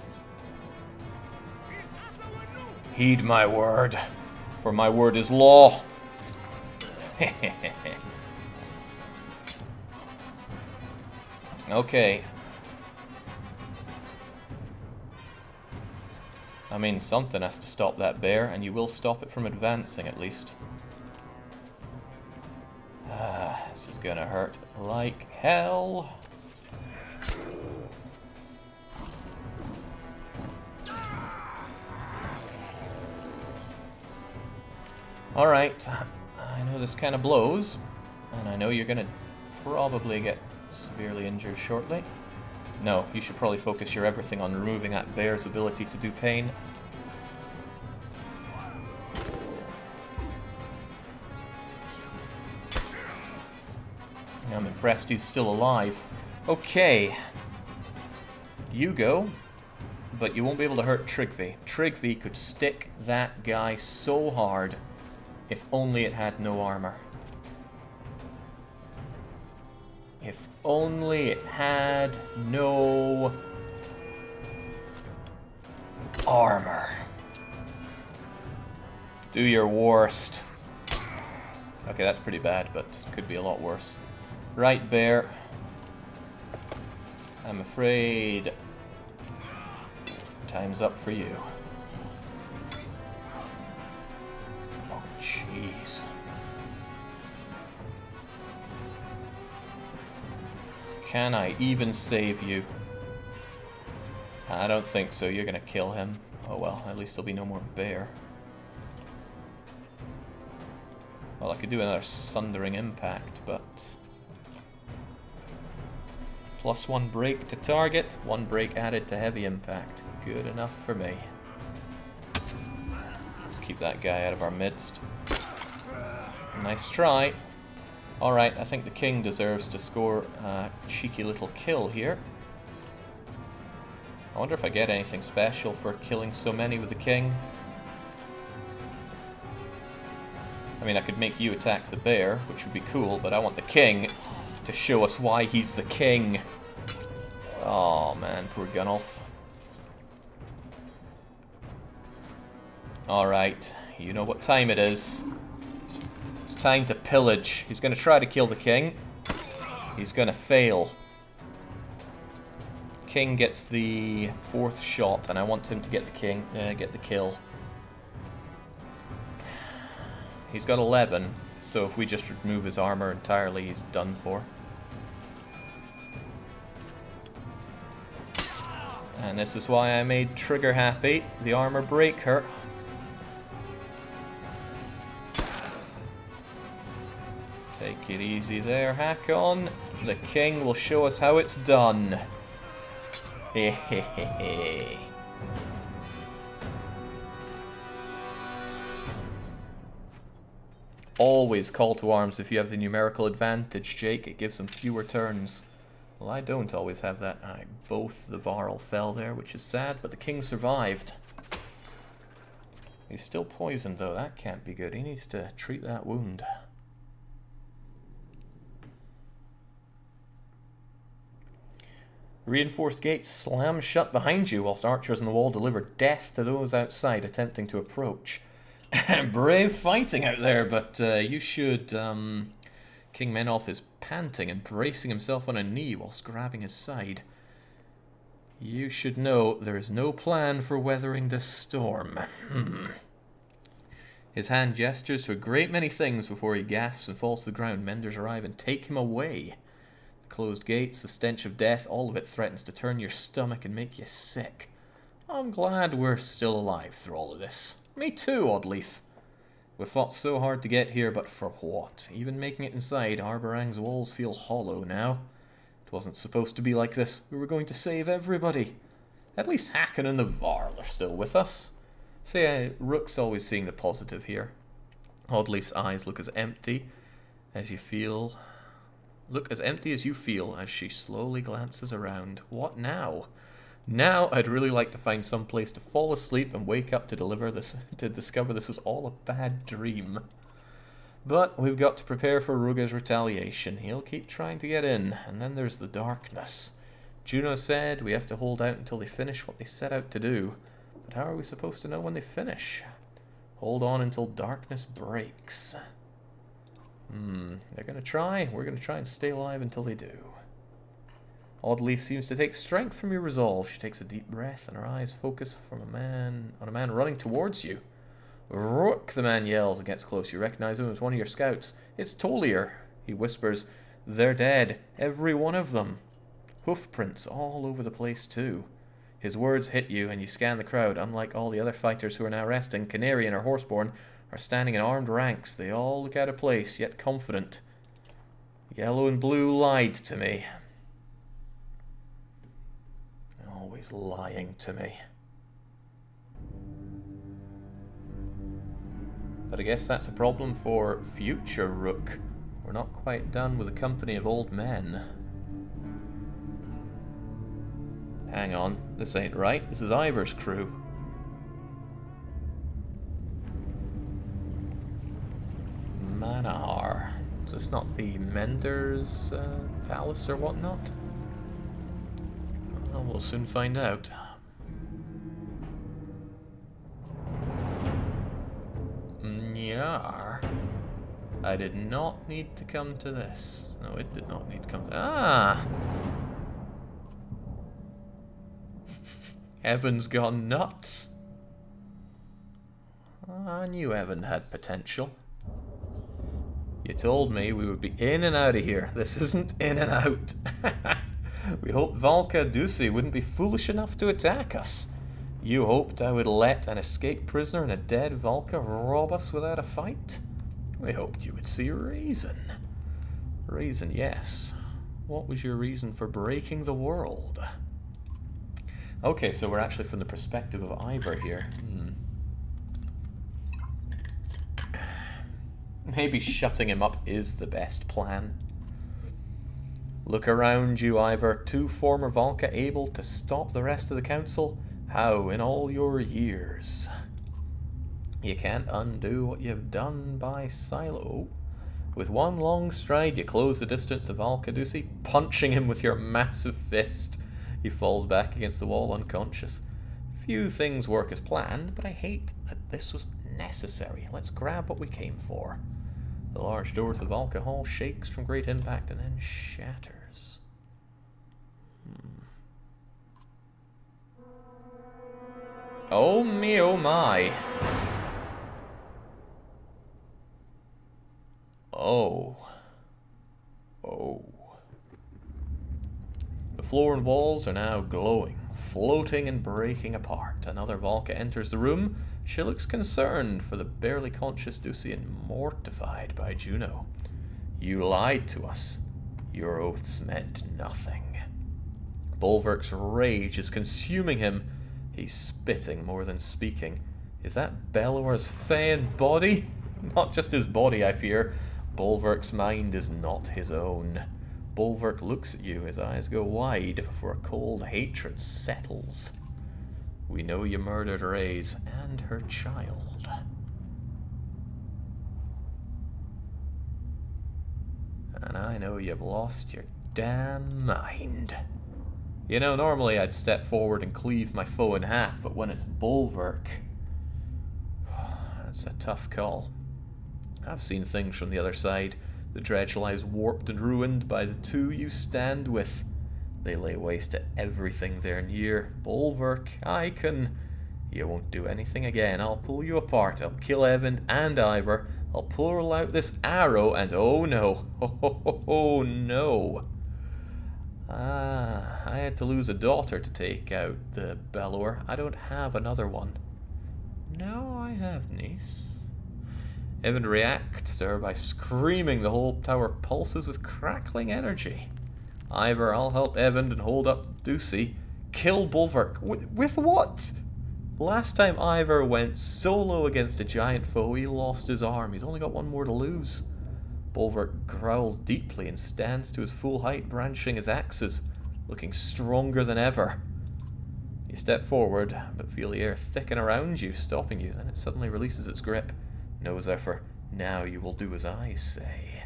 Heed my word, for my word is law. Okay. I mean, something has to stop that bear, and you will stop it from advancing at least. This is gonna hurt like hell. Alright, I know this kind of blows, and I know you're gonna probably get severely injured shortly. No, you should probably focus your everything on removing that bear's ability to do pain. I'm impressed he's still alive. Okay. You go, but you won't be able to hurt Tryggvi. Tryggvi could stick that guy so hard if only it had no armor. If only it had no armor. Do your worst. Okay, that's pretty bad, but could be a lot worse. Right, bear. I'm afraid time's up for you. Oh, jeez. Can I even save you? I don't think so. You're gonna kill him. Oh well, at least there'll be no more bear. Well, I could do another Sundering Impact, but... +1 break to target, 1 break added to heavy impact. Good enough for me. Let's keep that guy out of our midst. Nice try. Alright, I think the king deserves to score a cheeky little kill here. I wonder if I get anything special for killing so many with the king. I mean, I could make you attack the bear, which would be cool, but I want the king to show us why he's the king. Oh man, poor Gunnulf. Alright, you know what time it is. It's time to pillage. He's going to try to kill the king. He's going to fail. King gets the 4th shot, and I want him to get the kill. He's got 11, so if we just remove his armor entirely, he's done for. And this is why I made Trigger happy. The armor breaker. Take it easy there, Hakon. The king will show us how it's done. Hehehehe. Always call to arms if you have the numerical advantage, Jake. It gives them fewer turns. Well, I don't always have that. Both the Varl fell there, which is sad, but the king survived. He's still poisoned, though. That can't be good. He needs to treat that wound. Reinforced gates slam shut behind you, whilst archers on the wall deliver death to those outside attempting to approach. Brave fighting out there, but you should... King Menolf is panting and bracing himself on a knee whilst grabbing his side. You should know there is no plan for weathering this storm. His hand gestures to a great many things before he gasps and falls to the ground. Menders arrive and take him away. The closed gates, the stench of death, all of it threatens to turn your stomach and make you sick. I'm glad we're still alive through all of this. Me too, Oddleaf. We fought so hard to get here, but for what? Even making it inside, Arborang's walls feel hollow now. It wasn't supposed to be like this. We were going to save everybody. At least Hakon and the Varl are still with us. So yeah, Rook's always seeing the positive here. Oddleaf's eyes look as empty as you feel... Look as empty as you feel as she slowly glances around. What now? Now I'd really like to find some place to fall asleep and wake up to discover this was all a bad dream. But we've got to prepare for Ruga's retaliation. He'll keep trying to get in, and then there's the darkness. Juno said we have to hold out until they finish what they set out to do. But how are we supposed to know when they finish? Hold on until darkness breaks. They're gonna try. We're gonna try and stay alive until they do. Oddleaf seems to take strength from your resolve. She takes a deep breath and her eyes focus on a man running towards you. Rook, the man yells and gets close. You recognize him as one of your scouts. It's Tolier. He whispers, they're dead. Every one of them. Hoof prints all over the place too. His words hit you and you scan the crowd. Unlike all the other fighters who are now resting, Canary and her horseborn are standing in armed ranks. They all look out of place, yet confident. Yellow and blue lied to me. Always lying to me. But I guess that's a problem for future Rook. We're not quite done with the company of old men. Hang on, this ain't right. This is Ivor's crew. Manahar. Is this not the Mender's palace or whatnot? Well, we'll soon find out. Nyar. I did not need to come to this. No, it did not need to come to... Ah! Evan's gone nuts. I knew Evan had potential. You told me we would be in and out of here. This isn't in and out. We hoped Valka Dusi wouldn't be foolish enough to attack us. You hoped I would let an escaped prisoner and a dead Valka rob us without a fight? We hoped you would see reason. Reason, yes. What was your reason for breaking the world? Okay, so we're actually from the perspective of Ivor here. Maybe shutting him up is the best plan. Look around you, Ivor. 2 former Valka able to stop the rest of the council? How in all your years? You can't undo what you've done by silo. With one long stride, you close the distance to Valka Dusi, punching him with your massive fist. He falls back against the wall unconscious. Few things work as planned, but I hate that this was necessary. Let's grab what we came for. The large door to the Valka Hall shakes from great impact and then shatters. Oh me, oh my. Oh. Oh. The floor and walls are now glowing, floating and breaking apart. Another Valka enters the room. She looks concerned for the barely conscious Ducey and mortified by Juno. You lied to us. Your oaths meant nothing. Bulwark's rage is consuming him. He's spitting more than speaking. Is that Bellower's feigned body? Not just his body, I fear. Bulwark's mind is not his own. Bulwark looks at you, his eyes go wide before a cold hatred settles. We know you murdered Reyes and her child. And I know you've lost your damn mind. You know, normally I'd step forward and cleave my foe in half, but when it's Bulwark, that's a tough call. I've seen things from the other side. The dredge lies warped and ruined by the two you stand with. They lay waste to everything they're near. Bulwark, I can... You won't do anything again. I'll pull you apart. I'll kill Evan and Ivor. I'll pull out this arrow and oh no. Oh no. Ah, I had to lose a daughter to take out the Bellower. I don't have another one. No, I have, niece. Evan reacts to her by screaming. The whole tower pulses with crackling energy. Ivor, I'll help Evan and hold up Ducey. Kill Bulwark. With what? Last time Ivor went solo against a giant foe, he lost his arm. He's only got one more to lose. Bulwark growls deeply and stands to his full height, brandishing his axes, looking stronger than ever. You step forward, but feel the air thicken around you, stopping you. Then it suddenly releases its grip. No, Zephyr, now you will do as I say.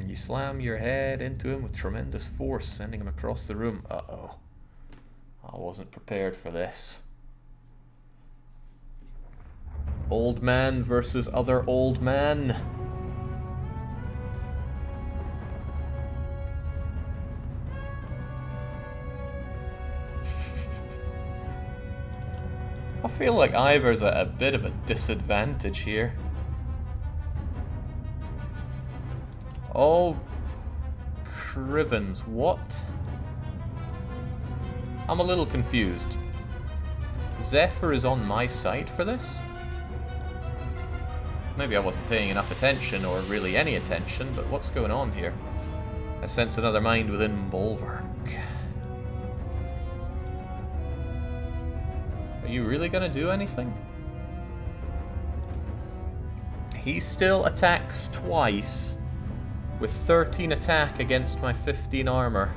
You slam your head into him with tremendous force, sending him across the room. Uh-oh. I wasn't prepared for this. Old man versus other old man. I feel like Ivor's at a bit of a disadvantage here. Oh, Crivens, what? I'm a little confused. Zephyr is on my side for this? Maybe I wasn't paying enough attention, or really any attention, but what's going on here? I sense another mind within Bulwark. Are you really gonna do anything? He still attacks twice with 13 attack against my 15 armor.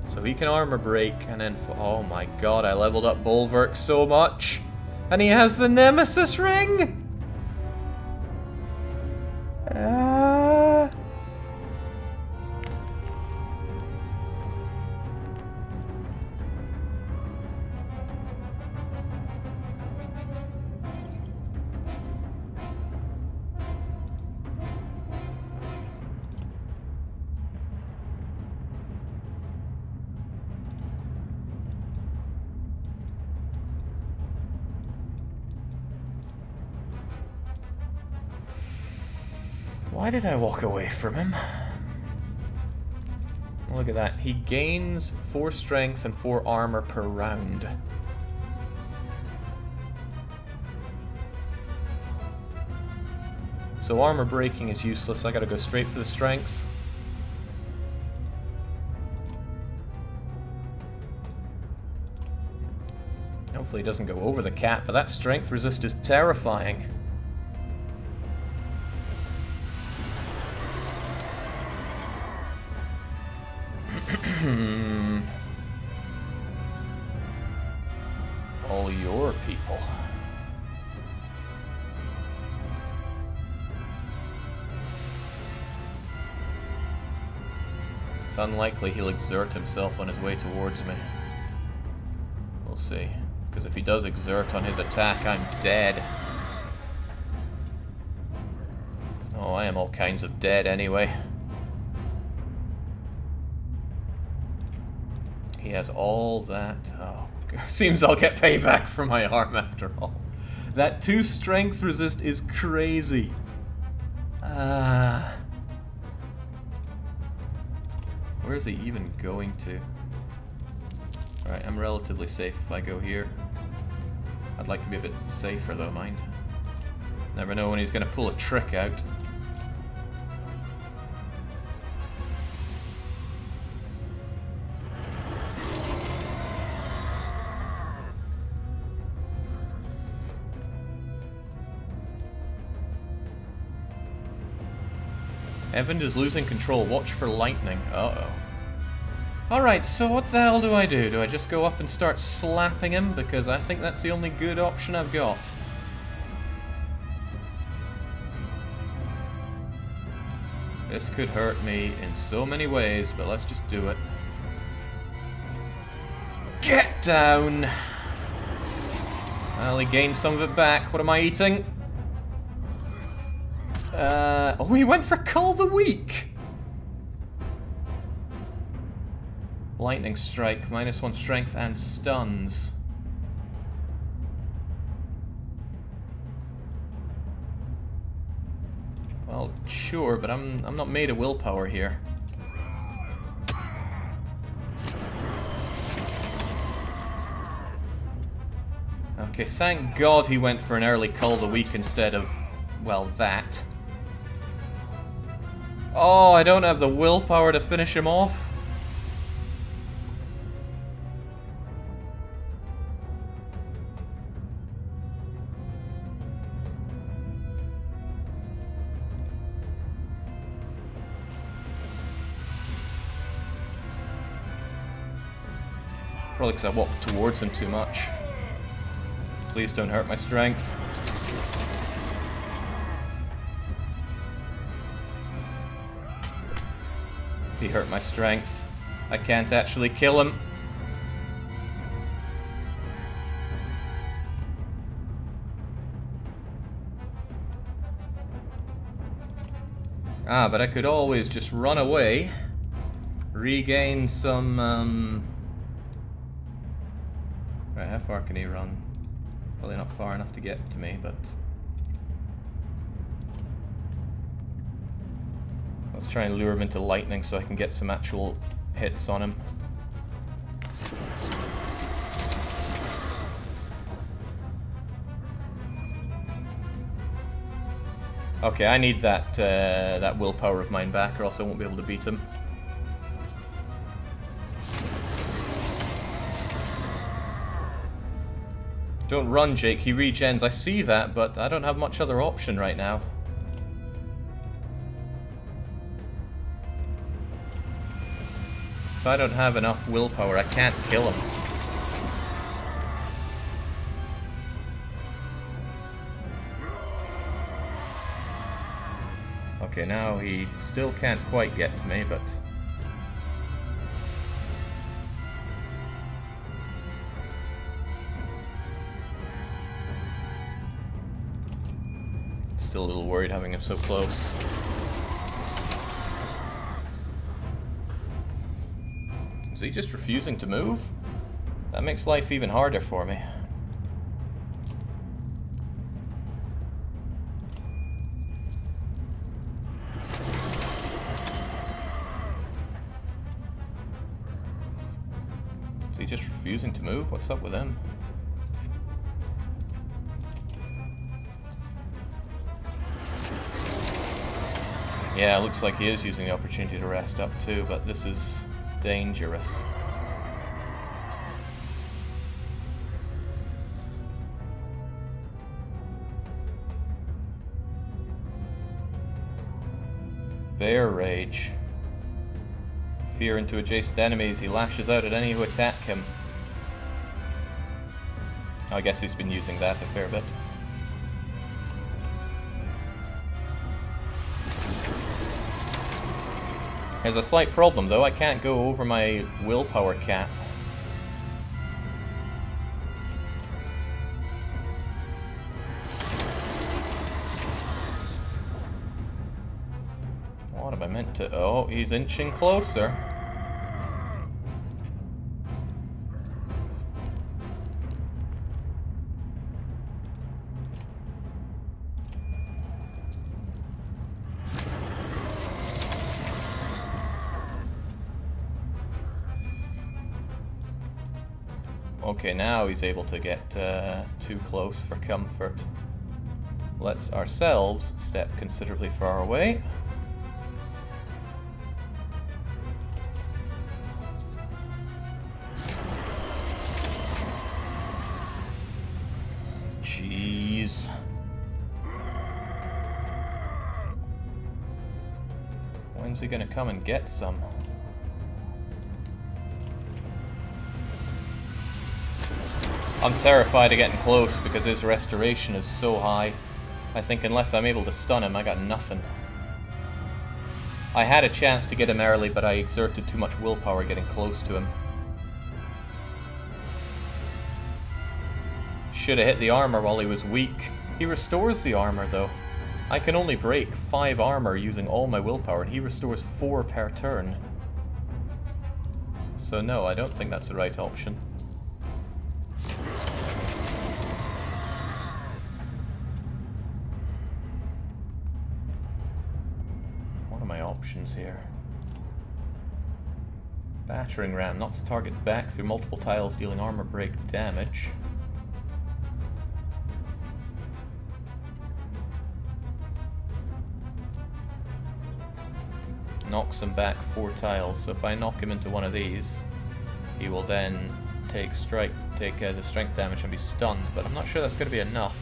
So he can armor break and then... Oh my god, I leveled up Bulwark so much. And he has the Nemesis ring! Why did I walk away from him? Look at that. He gains 4 strength and 4 armor per round. So armor breaking is useless. I gotta go straight for the strength. Hopefully he doesn't go over the cap, but that strength resist is terrifying. All your people. It's unlikely he'll exert himself on his way towards me. We'll see. Because if he does exert on his attack, I'm dead. Oh, I am all kinds of dead anyway. He has all that. Oh, seems I'll get payback for my arm after all. That 2 strength resist is crazy. Where's he even going to? Right, I'm relatively safe if I go here. I'd like to be a bit safer though, mind. Never know when he's going to pull a trick out. Evan is losing control. Watch for lightning. Uh-oh. Alright, so what the hell do I do? Do I just go up and start slapping him? Because I think that's the only good option I've got. This could hurt me in so many ways, but let's just do it. Get down! Well, he gained some of it back. What am I eating? Oh, he went for Call the Weak! Lightning Strike, -1 strength and stuns. Well, sure, but I'm not made of willpower here. Okay, thank God he went for an early Call the Weak instead of, well, that. Oh, I don't have the willpower to finish him off. Probably because I walked towards him too much. Please don't hurt my strength. He hurt my strength. I can't actually kill him. Ah, but I could always just run away, regain some, Right, how far can he run? Probably not far enough to get to me, but... Let's try and lure him into lightning so I can get some actual hits on him. Okay, I need that that willpower of mine back, or else I won't be able to beat him. Don't run, Jake. He regens. I see that, but I don't have much other option right now. If I don't have enough willpower, I can't kill him. Okay, now he still can't quite get to me, but... Still a little worried having him so close. Is he just refusing to move? That makes life even harder for me. Is he just refusing to move? What's up with him? Yeah, it looks like he is using the opportunity to rest up too, but this is dangerous. Bear Rage. Fear into adjacent enemies. He lashes out at any who attack him. I guess he's been using that a fair bit. There's a slight problem though, I can't go over my willpower cap. What am I meant to... Oh, he's inching closer. okay, now he's able to get too close for comfort. Let's ourselves step considerably far away. Jeez. When's he gonna come and get some? I'm terrified of getting close because his restoration is so high. I think unless I'm able to stun him, I got nothing. I had a chance to get him early, but I exerted too much willpower getting close to him. Should have hit the armor while he was weak. He restores the armor though. I can only break 5 armor using all my willpower, and he restores 4 per turn. So no, I don't think that's the right option. What are my options here? Battering ram knocks the target back through multiple tiles, dealing armor break damage. Knocks him back 4 tiles, so if I knock him into one of these, he will then take the strength damage and be stunned, but I'm not sure that's going to be enough.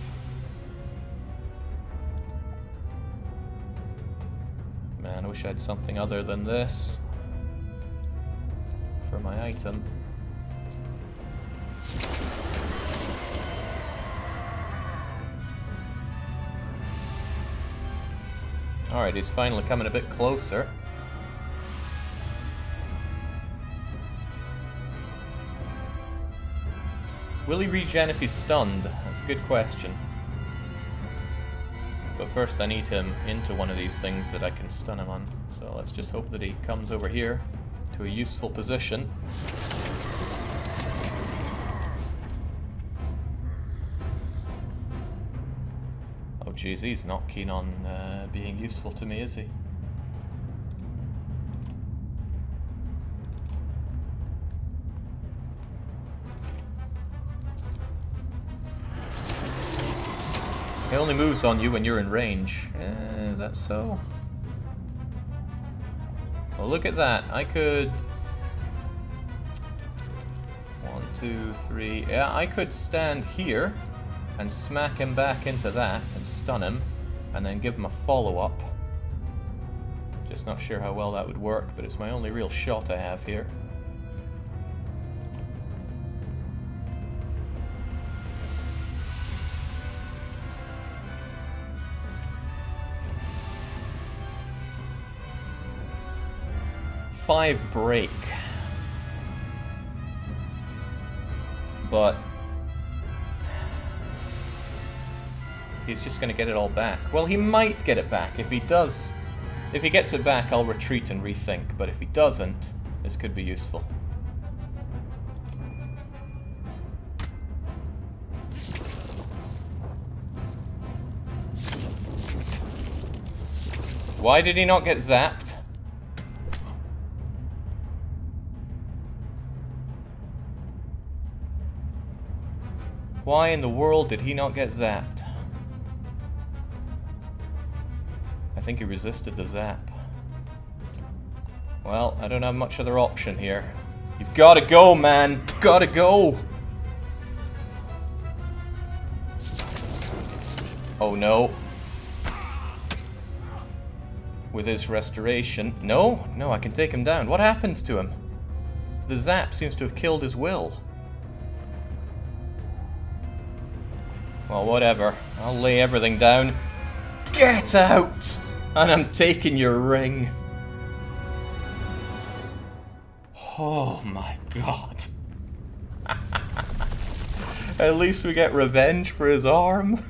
Man, I wish I had something other than this for my item. Alright, he's finally coming a bit closer. Will he regen if he's stunned? That's a good question. But first I need him into one of these things that I can stun him on. So let's just hope that he comes over here to a useful position. Oh jeez, he's not keen on being useful to me, is he? He only moves on you when you're in range. Is that so? Well, look at that. I could... 1, 2, 3... Yeah, I could stand here and smack him back into that and stun him, and then give him a follow-up. Just not sure how well that would work, but it's my only real shot I have here. Five break, but he's just going to get it all back. Well, he might get it back. If he does, if he gets it back, I'll retreat and rethink, but if he doesn't, this could be useful. Why did he not get zapped? Why in the world did he not get zapped? I think he resisted the zap. Well, I don't have much other option here. You've got to go, man! You've got to go! Oh no. With his restoration... No, I can take him down. What happened to him? The zap seems to have killed his will. Well, whatever. I'll lay everything down. Get out! And I'm taking your ring. Oh my god. At least we get revenge for his arm.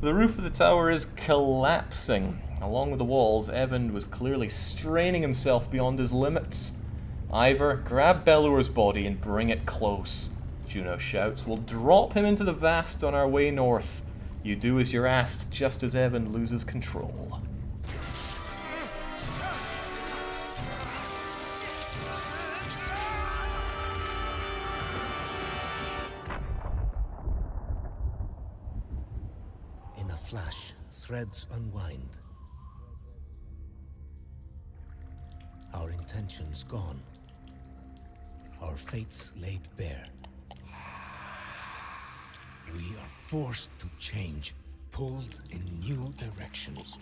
The roof of the tower is collapsing. Along with the walls, Evan was clearly straining himself beyond his limits. Ivor, grab Bellure's body and bring it close. Juno shouts, we'll drop him into the vast on our way north. You do as you're asked, just as Evan loses control. flash, threads unwind. Our intentions gone. Our fates laid bare. We are forced to change, pulled in new directions.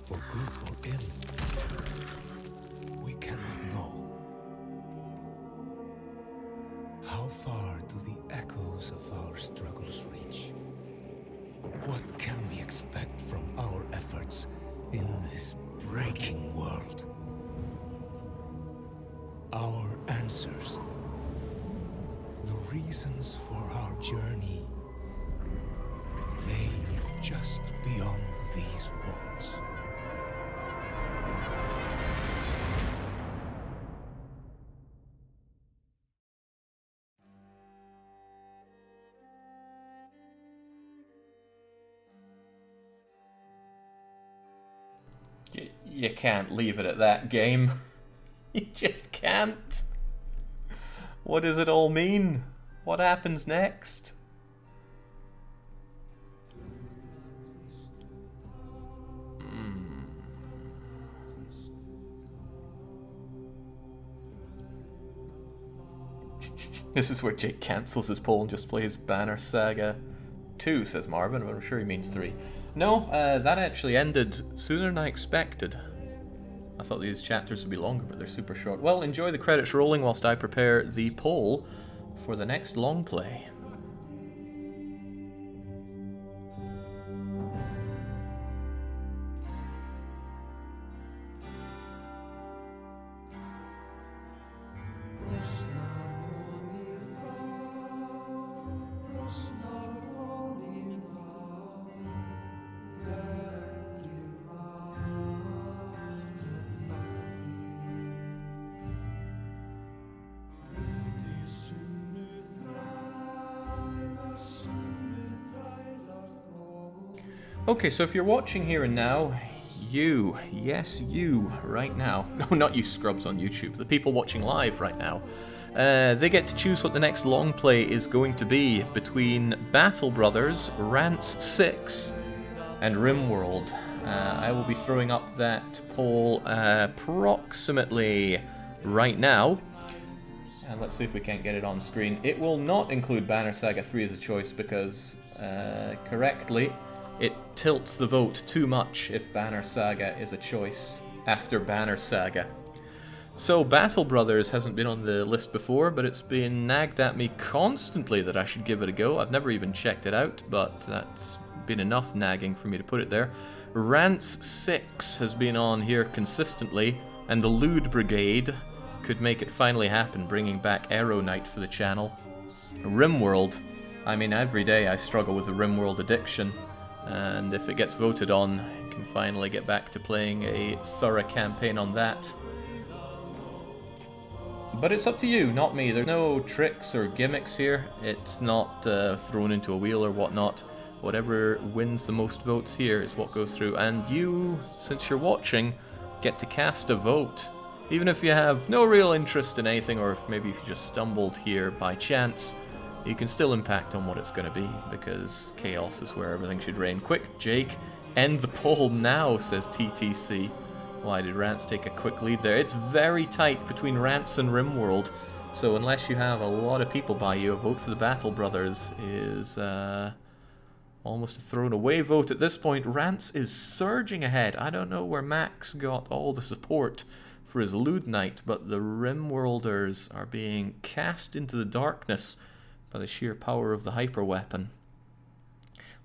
For good or ill, we cannot know. How far do the echoes of our struggles reach? What can we expect from our efforts in this breaking world? Our answers, the reasons for our journey, lay just beyond these walls. You can't leave it at that, game. You just can't. What does it all mean? What happens next? This is where Jake cancels his poll and just plays Banner Saga 2, says Marvin, but I'm sure he means 3. No, that actually ended sooner than I expected. I thought these chapters would be longer, but they're super short. Well, enjoy the credits rolling whilst I prepare the poll for the next long play. Okay, so if you're watching here and now, you, yes you, right now, no, not you scrubs on YouTube, the people watching live right now, they get to choose what the next long play is going to be between Battle Brothers, Rants 6, and RimWorld. I will be throwing up that poll approximately right now. And let's see if we can't get it on screen. It will not include Banner Saga 3 as a choice because, correctly, it tilts the vote too much if Banner Saga is a choice after Banner Saga. So Battle Brothers hasn't been on the list before, but it's been nagged at me constantly that I should give it a go. I've never even checked it out, but that's been enough nagging for me to put it there. Rants 6 has been on here consistently, and the Lewd Brigade could make it finally happen, bringing back Arrow Knight for the channel. RimWorld, I mean, every day I struggle with the RimWorld addiction, and if it gets voted on, I can finally get back to playing a thorough campaign on that. But it's up to you, not me. There's no tricks or gimmicks here. It's not thrown into a wheel or whatnot. Whatever wins the most votes here is what goes through. And you, since you're watching, get to cast a vote. Even if you have no real interest in anything, or if maybe if you just stumbled here by chance, you can still impact on what it's going to be, because chaos is where everything should reign. Quick, Jake, end the poll now, says TTC. Why did Rants take a quick lead there? It's very tight between Rants and RimWorld, so unless you have a lot of people by you, a vote for the Battle Brothers is almost a thrown away vote at this point. Rants is surging ahead. I don't know where Max got all the support for his Lewd Knight, but the RimWorlders are being cast into the darkness by the sheer power of the hyper weapon.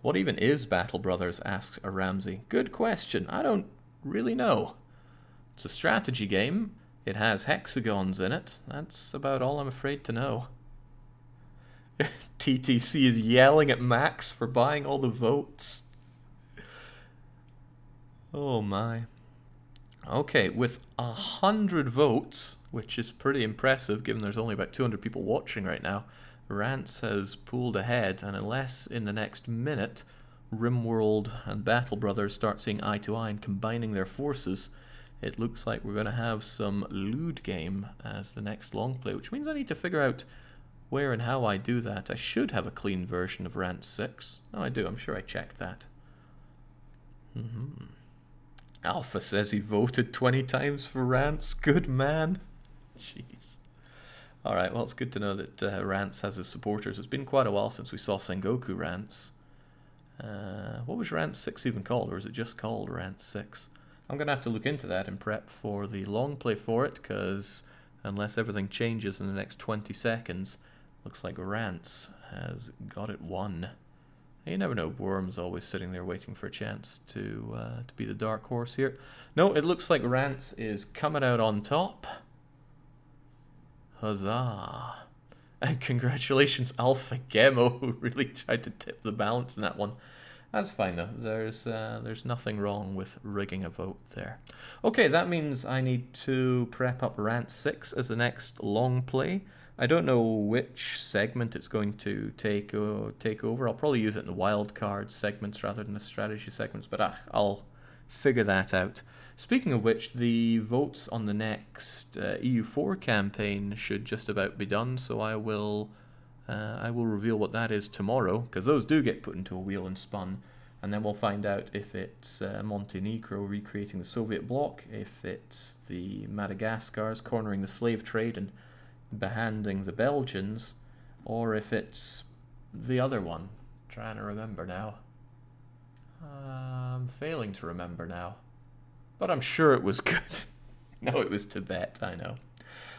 What even is Battle Brothers, asks a Ramsey. Good question. I don't really know. It's a strategy game. It has hexagons in it. That's about all I'm afraid to know. TTC is yelling at Max for buying all the votes. Oh my. Okay, with 100 votes, which is pretty impressive given there's only about 200 people watching right now, Rants has pulled ahead, and unless in the next minute RimWorld and Battle Brothers start seeing eye to eye and combining their forces, it looks like we're going to have some Lewd game as the next long play, which means I need to figure out Where and how I do that, I should have a clean version of Rant 6. Oh, I do. I'm sure I checked that. Alpha says he voted 20 times for Rants. Good man. Jeez. Alright, well, it's good to know that Rants has his supporters. It's been quite a while since we saw Sengoku Rants. What was Rant 6 even called, or is it just called Rant 6? I'm going to have to look into that and prep for the long play for it, because unless everything changes in the next 20 seconds, looks like Rants has got it won. You never know, Worm's always sitting there waiting for a chance to be the dark horse here. No, it looks like Rants is coming out on top. Huzzah. And congratulations, Alpha Gemo, who really tried to tip the balance in that one. That's fine though. There's nothing wrong with rigging a vote there. Okay, that means I need to prep up Rant 6 as the next long play. I don't know which segment it's going to take over. I'll probably use it in the wildcard segments rather than the strategy segments, but I'll figure that out. Speaking of which, the votes on the next EU4 campaign should just about be done, so I will reveal what that is tomorrow, because those do get put into a wheel and spun, and then we'll find out if it's Montenegro recreating the Soviet bloc, if it's the Madagascars cornering the slave trade and behanding the Belgians, or if it's the other one. I'm trying to remember now. I'm failing to remember now. But I'm sure it was good. No, it was Tibet, I know.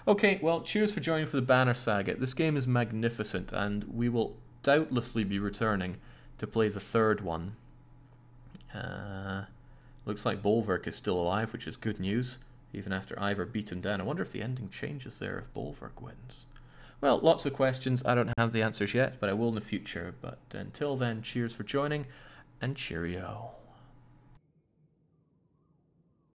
Okay, well, cheers for joining for the Banner Saga. This game is magnificent, and we will doubtlessly be returning to play the third one. Looks like Bolverk is still alive, which is good news, even after Ivor beat him down. I wonder if the ending changes there if Bolverk wins. Well, lots of questions. I don't have the answers yet, but I will in the future. But until then, cheers for joining, and cheerio.